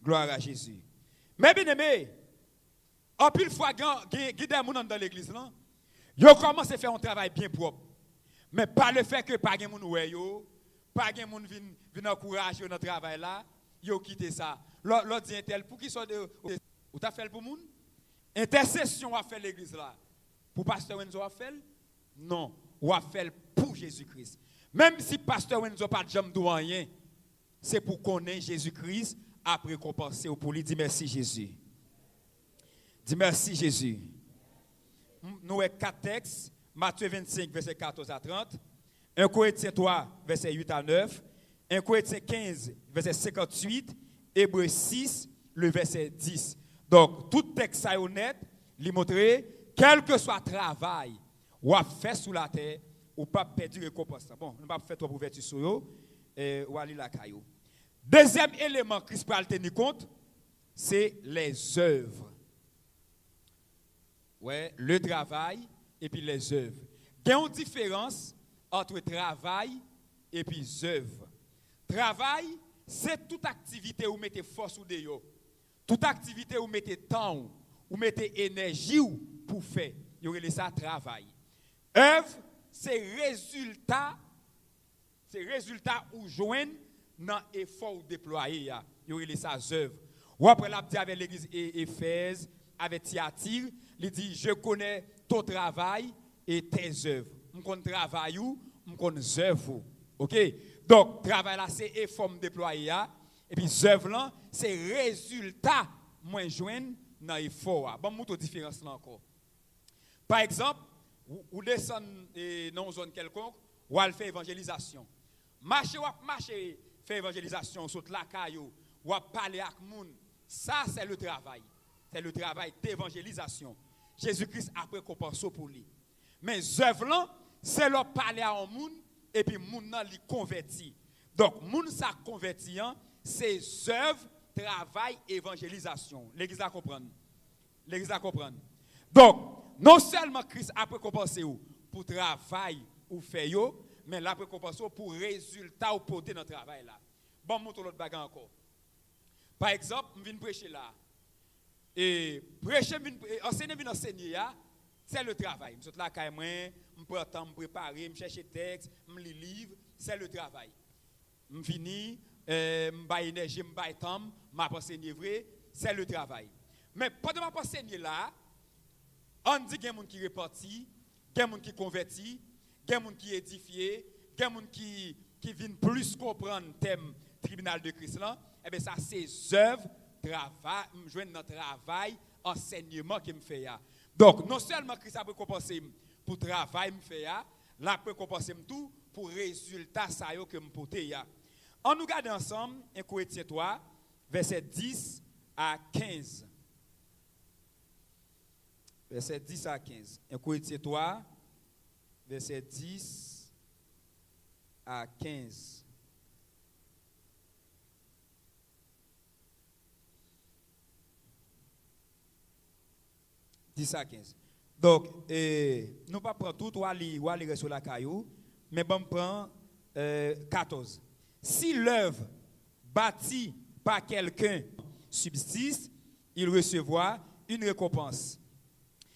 Gloire à Jésus. Mes bien-aimés, en pile fois des gens dans l'église là, yo commence à faire un travail bien propre. Mais pas le fait que pas de moun ouais yo, pas de moun vinn encourager dans travail là, yo quitter ça. L'autre dit tel pour qui soit de ou t'a fait pour moun? Intercession a fait l'église là. Pour pasteur Wenzo a fait? Non, ou a fait pour Jésus-Christ. Même si pasteur Wenzo pas jamais de rien, c'est pour connaître Jésus-Christ après récompenser ou pour lui dire merci Jésus. Dis merci Jésus. Nous avons 4 textes, Matthieu 25, verset 14 à 30, 1 Corinthiens 3, verset 8 à 9, 1 Corinthiens 15, verset 58, Hébreux 6, le verset 10. Donc, tout texte est honnête, lui montrer, quel que soit le travail ou a fait sous la terre, ou pas perdu récompense. Bon, on ne va pas faire trop ouverture sur eux, ou aller la caillou. Deuxième élément que Christ peut tenir compte, c'est les œuvres. Ouais, le travail et puis les œuvres. Il y a une différence entre travail et puis œuvre. Travail, c'est toute activité où vous mettez force ou déyo. Toute activité où vous mettez temps, ou mettez énergie pour faire. Il y a ça travail. Œuvre, c'est résultat ou joindre dans l'effort ou déployer. Il y a ça œuvre. Ou après la dit avec l'église Éphèse, avec Thyatire, il dit je connais ton travail et tes œuvres. Je connais travail ou je connais œuvres. OK? Donc, travail là, c'est effort déployé. Et puis, œuvre là, c'est résultat moins joindre dans l'effort. Bon, nous avons différence là encore. Par exemple, vous descendez dans une zone quelconque, ou allez faire évangélisation. Marcher, faire évangélisation, sur la caillou, ou parler avec les gens. Ça, c'est le travail. C'est le travail d'évangélisation. Jésus-Christ a récompensé pour lui. Mais œuvre là, c'est leur parler à un monde et puis moun nan li converti. Donc moun ça converti c'est œuvre, travail, évangélisation. L'église a comprendre. L'église a comprendre. Donc non seulement Christ a récompensé pour travail ou fait yo, mais l'a récompensé pour résultat ou porter dans travail là. Bon montre l'autre bagarre encore. Par exemple, je viens prêcher là. Et prêcher enseigner c'est le travail. Je suis là quand même, je prends temps me préparer, je cherche texte, je lis livre, c'est le travail. Je finis, je baille énergie, je baille temps, je enseigner vrai, c'est le travail. Mais pendant que je enseigner là, on dit qu'il y a des gens qui répartit, il y a des gens qui convertit, il y a des gens qui édifient, il y a des gens qui viennent plus comprendre le thème tribunal de Christ là, et bien ça c'est œuvre, travail, je joins dans travail, enseignement qui me fait. Donc, non seulement Christ a récompensé pour le travail que je fais, il a récompensé tout pour le résultat que je porte. On nous regarde ensemble, 1 Corinthiens 3, verset 10 à 15. Verset 10 à 15. 1 Corinthiens 3, verset 10 à 15. À 15. Donc, nous ne pas prendre tout, ou aller sur la caillou, mais bon, prend 14. Si l'œuvre bâtie par quelqu'un subsiste, il recevra une récompense.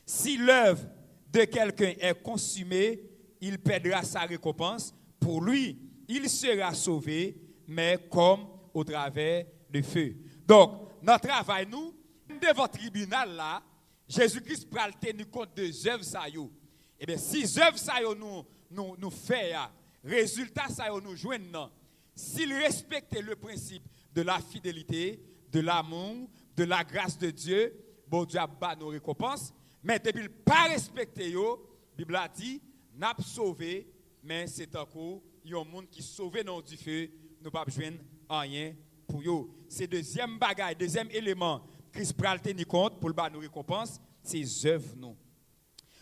Si l'œuvre de quelqu'un est consumée, il perdra sa récompense. Pour lui, il sera sauvé, mais comme au travers de feu. Donc, notre travail, nous, devant le tribunal là, Jésus-Christ pral tenir compte des œuvres ça yo. Eh bien si œuvres ça yo nous fait résultat ça yo nous joindre s'il respecte le principe de la fidélité, de l'amour, de la grâce de Dieu, bon Dieu a bas nos récompenses, mais depuis il pas respecté yo, Bible a dit n'a sauvé mais c'est encore yon monde qui sauvé dans du feu, nous pas joindre rien pour yo. C'est deuxième bagaille, deuxième élément Christ pral tenir compte pour nous récompense, c'est œuvres nous.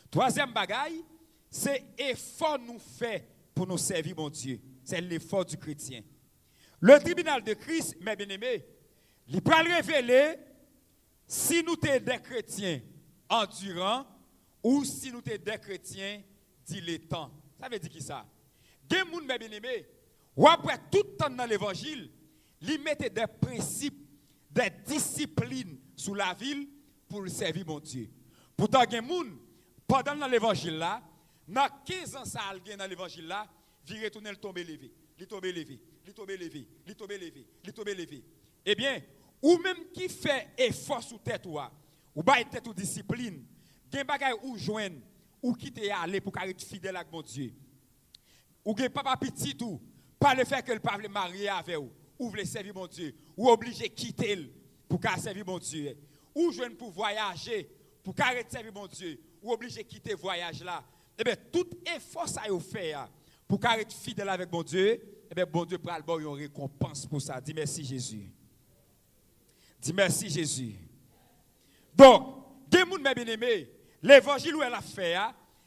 Troisième bagaille, c'est effort nous fait pour nous servir mon Dieu. C'est l'effort du chrétien. Le tribunal de Christ, mes bien-aimés, il pral révéler si nous sommes des chrétiens endurants ou si nous sommes des chrétiens dilettants. Ça veut dire qui ça? Des gens, mes bien-aimés, ou après tout le temps dans l'évangile, ils mettent des principes, des disciplines sous la ville pour servir mon Dieu. Pourtant, il y a des gens, pendant l'évangile là, dans 15 ans, ça a dans l'évangile là, il retourne le tomber levé, il tombe levé, il tombe levé, il tombe levé, il tombe levé. Eh bien, ou même qui fait effort sous tête ou bail tête ou discipline, gen bagay ou joindre ou quitter aller pour être fidèle avec mon Dieu. Ou gen papa petit tout, pas le fait que le pas veut marier avec ou veut servir mon Dieu, ou obligé quitter pour servir mon Dieu. Ou joindre pour voyager, pour servir mon Dieu, ou obligé quitter voyage là. Eh bien, tout effort ça yo fait pour être fidèle avec mon Dieu, eh bien, bon Dieu prend le bon une récompense pour ça. Dis merci Jésus. Dis merci Jésus. Donc, des gens mes bien-aimés, l'évangile où elle a fait,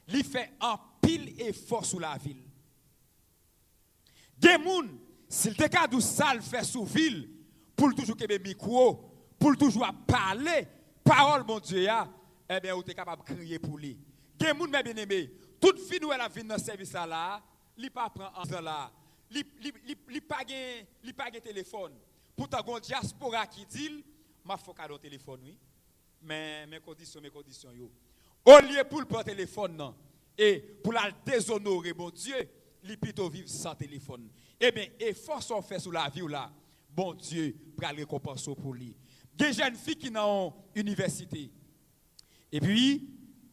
il fait un pile effort sur la ville. Des gens, s'il te cas d'où ça le fait sous ville, pour toujours que micro, pour toujours parler, parole mon Dieu, eh bien, vous êtes capable de crier pour lui. Des gens mes bien-aimés, toute fille où elle a vu dans ce service là, il pas prend en temps là, il pas de téléphone. Pourtant, il y a diaspora qui dit, ma faut cadeau téléphone, oui. Mais mes conditions, yo. Au lieu pour le téléphone, non, et pour la déshonorer, bon Dieu, il plutôt vivre sans téléphone. Eh bien, effort sont faits sur la vie là, bon Dieu, pour le récompenser pour lui. Des jeunes filles qui sont en université. Et puis,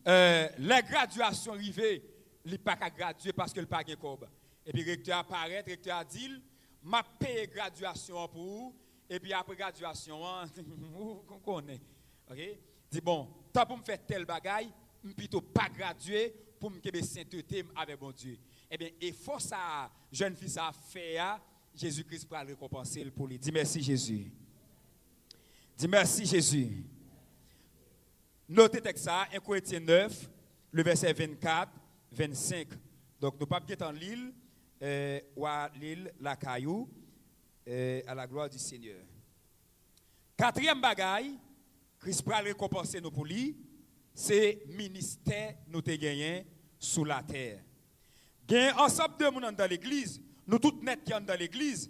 les graduations arrivées, il n'y a pas qu'à graduer parce que le pas de cob. Et puis, le recteur apparaît, le recteur a dit, m'a payé graduation pour vous. Et puis, après graduation, vous connaissez. OK? Dit, bon, tant pour me faire tel bagaille, je ne plutôt pas graduer pour me faire sainteté avec mon Dieu. Eh bien, et force à jeune fille ça fait, Jésus-Christ pour le récompenser pour lui. Dis merci Jésus. Dis merci Jésus. Notez texte ça, 1 Corinthiens 9, le verset 24, 25. Donc, nous ne pouvons pas être en l'île, ou à l'île, la caillou, à la gloire du Seigneur. Quatrième bagaille, Christ pour récompenser nous pour lui, c'est ministère nous te gagné sous la terre. Gagne ensemble de monde dans l'église, nous tous net qui dans l'église.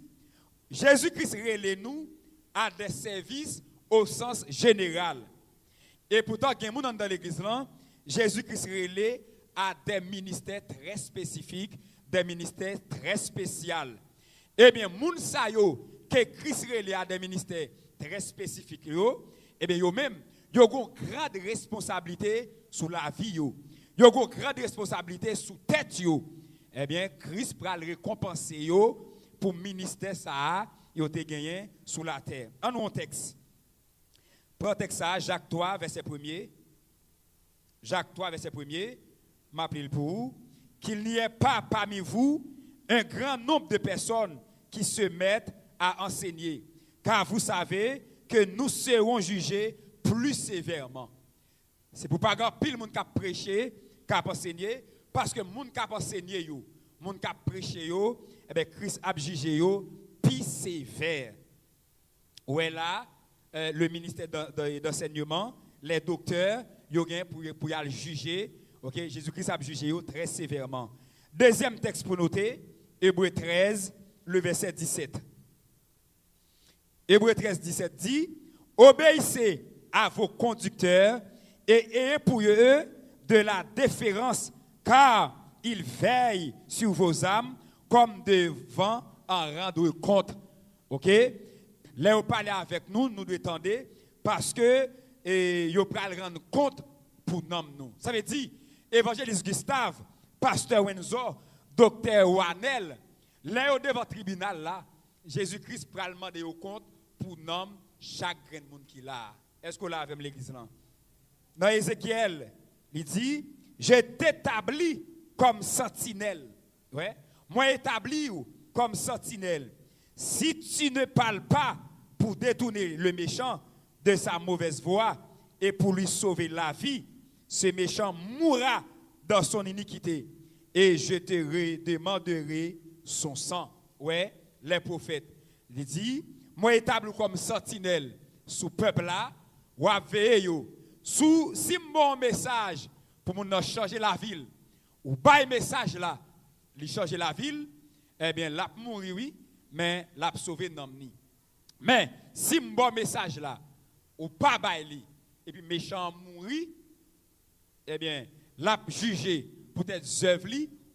Jésus-Christ relève nous à des services au sens général. Et pourtant gagne monde dans l'église là, Jésus-Christ relève à des ministères très spécifiques, des ministères très spéciaux. Eh bien moun sa yo que Christ relève à des ministères très spécifiques yo, eh bien yo même yo ont une grande responsabilité sur la vie yo. Yo ont une grande responsabilité sur tête yo. Eh bien Christ va le récompenser yo pour ministère ça yo te gagné sur la terre. En un texte. Prends texte ça Jacques 3 verset 1er. Jacques 3 verset 1er, m'appelle pour vous qu'il n'y ait pas parmi vous un grand nombre de personnes qui se mettent à enseigner, car vous savez que nous serons jugés plus sévèrement. C'est pour pas avoir pile monde qui a prêché, qui a enseigné, parce que monde qui a enseigné yo, monde qui a prêché yo, eh ben Christ a jugé yo plus sévère. Où est là le ministère d'enseignement, les docteurs, yo gain pour y aller juger, OK, Jésus-Christ a jugé yo très sévèrement. Deuxième texte pour noter, Hébreux 13, le verset 17. Hébreux 13, 17 dit, obéissez à vos conducteurs et ayez pour eux de la déférence, car ils veillent sur vos âmes comme devant en rendre compte. OK? Là, vous parlez avec nous, nous devons attendre, parce que vous pouvez rendre compte pour nous. Ça veut dire, évangéliste Gustave, pasteur Wenzo, docteur Wanel, là, devant le tribunal, là, Jésus-Christ prend le demander au compte pour nommer chaque grain de monde qu'il a. Est-ce que là avec l'église là? Dans Ézéchiel, il dit, je t'établis comme sentinelle. Ouais. Moi établi comme sentinelle. Si tu ne parles pas pour détourner le méchant de sa mauvaise voie et pour lui sauver la vie, ce méchant mourra dans son iniquité et je te redemanderai son sang. Ouais, les prophètes. Il dit, moi établi comme sentinelle sous peuple là, ou à veiller sous si mon message pour nous changer la ville, ou pas message là, il changer la ville, eh bien l'a mourir oui, mais l'a sauver non ni. Mais si mon message là, ou pas baili, et puis méchant mourir, eh bien l'a jugé peut-être œuvre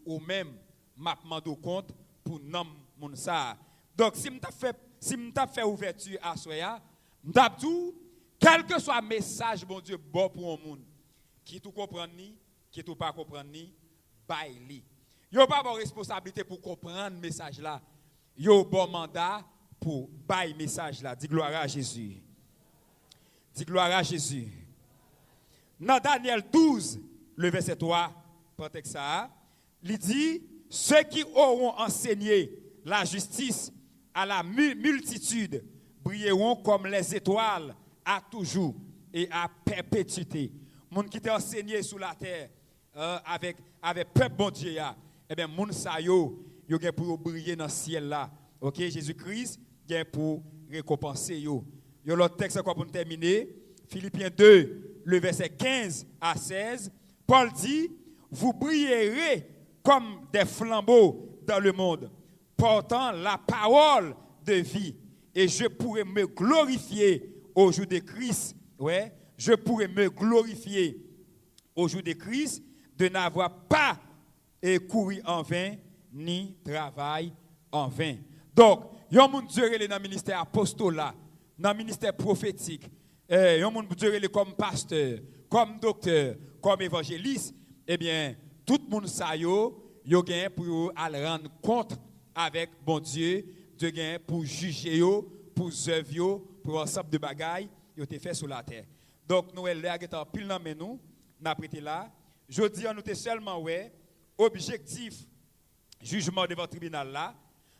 ou même m'a demandé compte pour nom mon ça. Donc si m'ta fait ouverture à soya, m'ta dit quel que soit le message bon Dieu bon pour un monde qui tout comprendre ni qui tout pas comprendre ni baili. Yo pas bon responsabilité pour comprendre le message là. Yo bon mandat pour bailler message là. Dis gloire à Jésus. Dis gloire à Jésus. Dans Daniel 12, le verset 3, protège ça, il dit ceux qui auront enseigné la justice à la multitude brilleront comme les étoiles à toujours et à perpétuité. Moun qui t'a enseigné sur la terre avec peuple bon Dieu, eh bien moun sa yo gen pour briller dans le ciel là. OK, Jésus-Christ gen pour récompenser yo. Yo l'autre texte encore pour terminer, Philippiens 2, le verset 15 à 16, Paul dit vous brillerez comme des flambeaux dans le monde, portant la parole de vie, et je pourrai me glorifier au jour de Christ. Ouais, je pourrai me glorifier au jour de Christ de n'avoir pas couru en vain ni travail en vain. Donc, yon moun Dieu dans le ministère apostolat, dans le ministère prophétique, yon moun Dieu comme pasteur, comme docteur, comme évangéliste, eh bien, tout le monde sa yo yo gain pour aller rendre compte avec bon Dieu, Dieu gain pour juger yo, pour œuvre yo, pour ensemble de bagailles yo te fait sur la terre. Donc nous là en pile dans nous, n'a prêté là. Jodi nous te seulement ouais objectif jugement devant le tribunal là,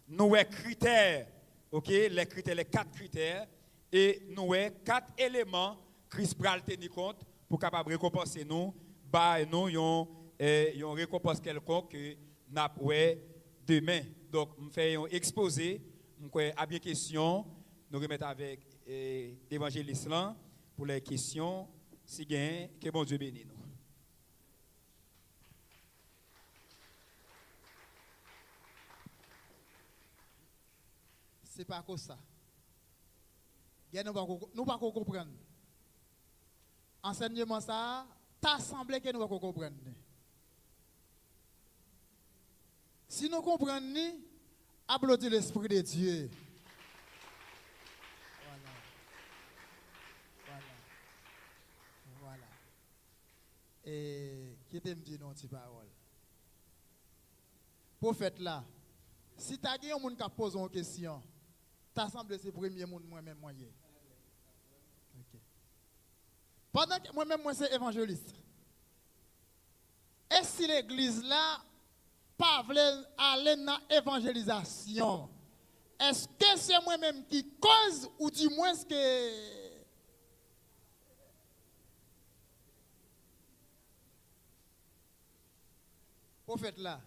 nous avons critères, OK, les critères, les 4 critères, et nous avons 4 éléments Christ pral tenir compte pour capable récompenser nous, bah nous yon récompense quelconque que n'a ouais demain. Donc on fait un exposé, on a bien question, nous remettre avec l'évangéliste là pour les questions si gain que bon Dieu bénisse nous. C'est pas comme ça. Nous ne pas comprendre. Enseignement ça, t'as semblé que nous ne pas comprendre. Si nous comprenons, applaudis l'Esprit de Dieu. Voilà. Et qui te me dit non, petite parole. Prophète là, si tu as un monde qui pose une question, tu semble c'est le premier monde moi-même moyen. Okay. Pendant que moi-même moi c'est évangéliste. Et si l'église là pas veut aller dans l'évangélisation, est-ce que c'est moi-même qui cause ou du moins que prophète là,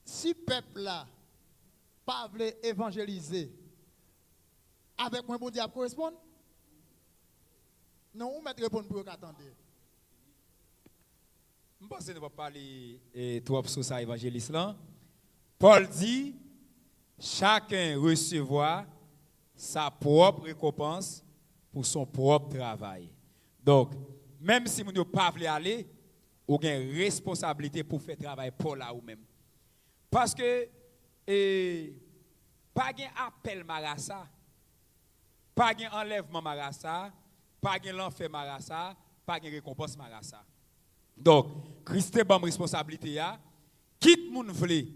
si peuple là pas veut évangéliser, avec moi bon diable correspond? Non, on met répondre pour qu'attendre. Je pense que nous ne pouvons pas parler trop sur ça évangéliste là. Paul dit chacun recevra sa propre récompense pour son propre travail. Donc même si vous ne pouvez pas aller, vous avez une responsabilité pour faire travail pour là ou même. Parce que pas de appel marassa, pas de enlèvement marassa, pas de l'enfer marassa, pas de récompense marassa. Donc, Christ est bonne responsabilité ya, quitte moun vle,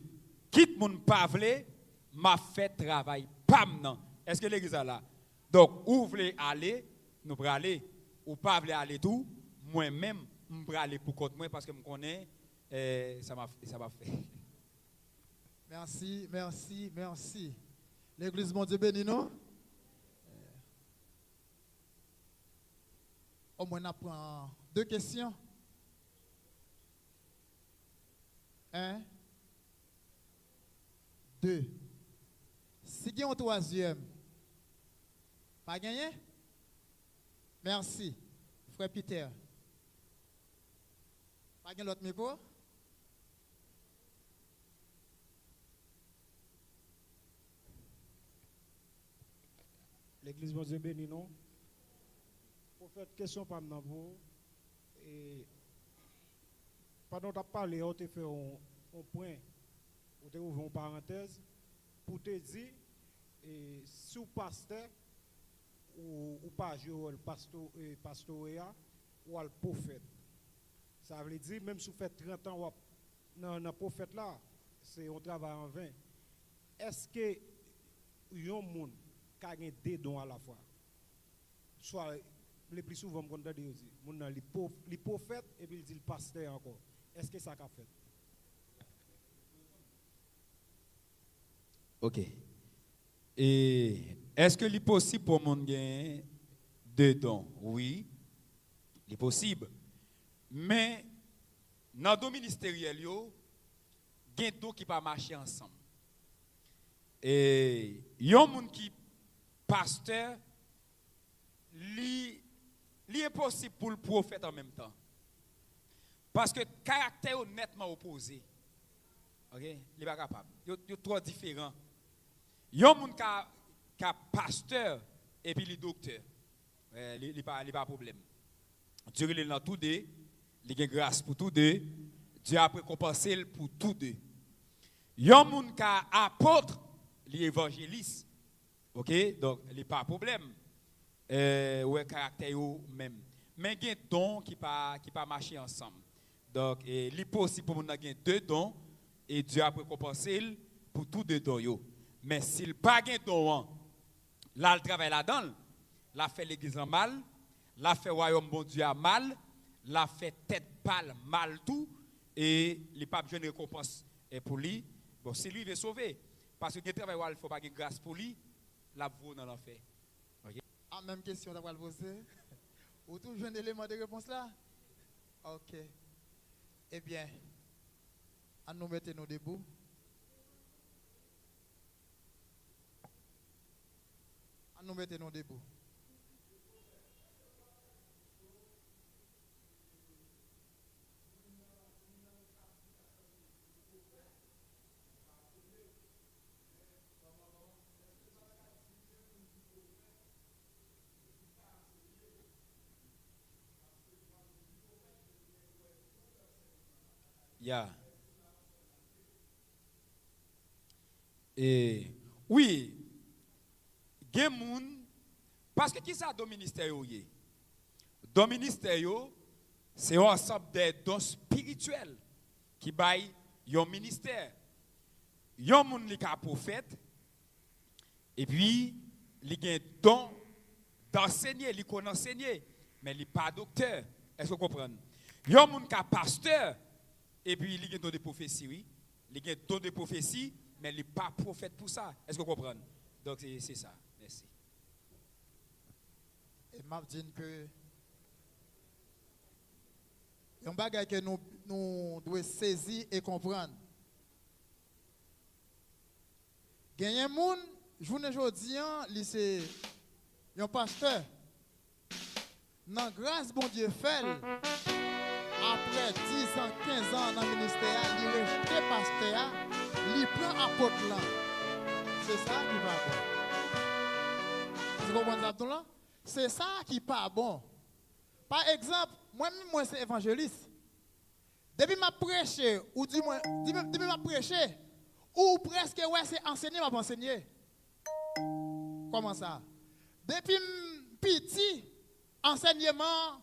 quitte moun pas vle, m'a fait travail pam nan. Est-ce que l'église est là? Donc, où vle aller, nous pral aller, ou pas vle aller tout, moi-même m'pral aller pour compte moi parce que me connais ça m'a fait. Merci. L'église, mon Dieu béni, non? Au moins, on apprend 2 questions. 1, 2. Si il y a un 3e, pas gagné? Merci. Frère Peter. Pas gagné l'autre micro? L'église, mon Dieu béni, non? Pour faire question par vous, et pendant que tu as parlé, on t'a fait un point, on t'a ouvert une parenthèse, pour te dire, si vous pasteur, ou pas jouer le pastorat, ou le prophète. Ça veut dire, même si vous faites 30 ans dans le prophète là, c'est un travail en vain. Est-ce que y a un monde qui a 2 dons à la fois? Soit le plus souvent, on dit aussi, le prophète et puis il dit le pasteur encore. Est-ce que ça a fait? OK. Et est-ce que c'est possible pour mon gagner 2 dons? Oui, c'est possible. Mais dans le ministériel, il y a 2 dons qui ne peuvent pas marcher ensemble. Et il y a un monde qui pasteur, il est possible pour le prophète en même temps. Parce que caractère est nettement opposé. OK? Il n'est pas capable. Il est trop différent. Il y a un monde qui a pasteur et puis le docteur. Il n'y a pas de problème. Dieu est dans tous 2. Il a grâce pour tous 2. Dieu a récompensé pour tous 2. Il y a un monde qui a apôtre, l'évangéliste. OK? Donc, il n'y a pas de problème. Ouais, caractère même. Mais il y a des dons qui ne peuvent pas marcher ensemble. Donc, il est possible pour nous avoir deux dons et Dieu a récompensé pour tous deux dons. Yo. Mais s'il n'a pas de don, là, il travaille là-dedans. Là, fait l'église en mal. Là, fait royaume bon Dieu à mal. Là, fait tête pâle mal tout. Et il n'a pas besoin de récompense pour lui. Bon, si lui veut sauver. Parce que le travail, il ne faut pas de grâce pour lui. La vaut dans l'enfer. Okay? Ah, même question d'avoir posé. Ou toujours un élément de réponse là? Ok. Eh bien, à nous mettre nous debout. À nous mettre nous debout. Yeah. Et oui, gen moun, parce que qui ça don ministère yo yé? Don ministère yo, c'est un ensemble de dons spirituels qui baillent yon ministère. Yon moun li ka prophète et puis li gen don d'enseigner, li kon enseigner, mais li pas docteur. Est-ce que vous comprenez? Yon moun ka pasteur et puis il y a don de prophétie, oui. Il y a don de prophétie, mais il n'est pas prophète pour ça. Est-ce que vous comprenez? Donc c'est ça. Merci. Et m'a dit que il y a un bagage que nous devons saisir et comprendre. Il y a un monde, journée aujourd'hui, c'est un pasteur. Dans grâce, bon Dieu fait. Après 10 ans, 15 ans dans le ministère, il rejette pasteur, il prend apôtre là. C'est ça qui va bon. Vous comprenez ça tout là? C'est ça qui pas bon. Par exemple, moi-même, moi c'est évangéliste. Depuis ma prêché, ou dis-moi, depuis ma prêché, ou presque ouais, c'est enseigner, m'a enseigné. Comment ça? Depuis petit, enseignement,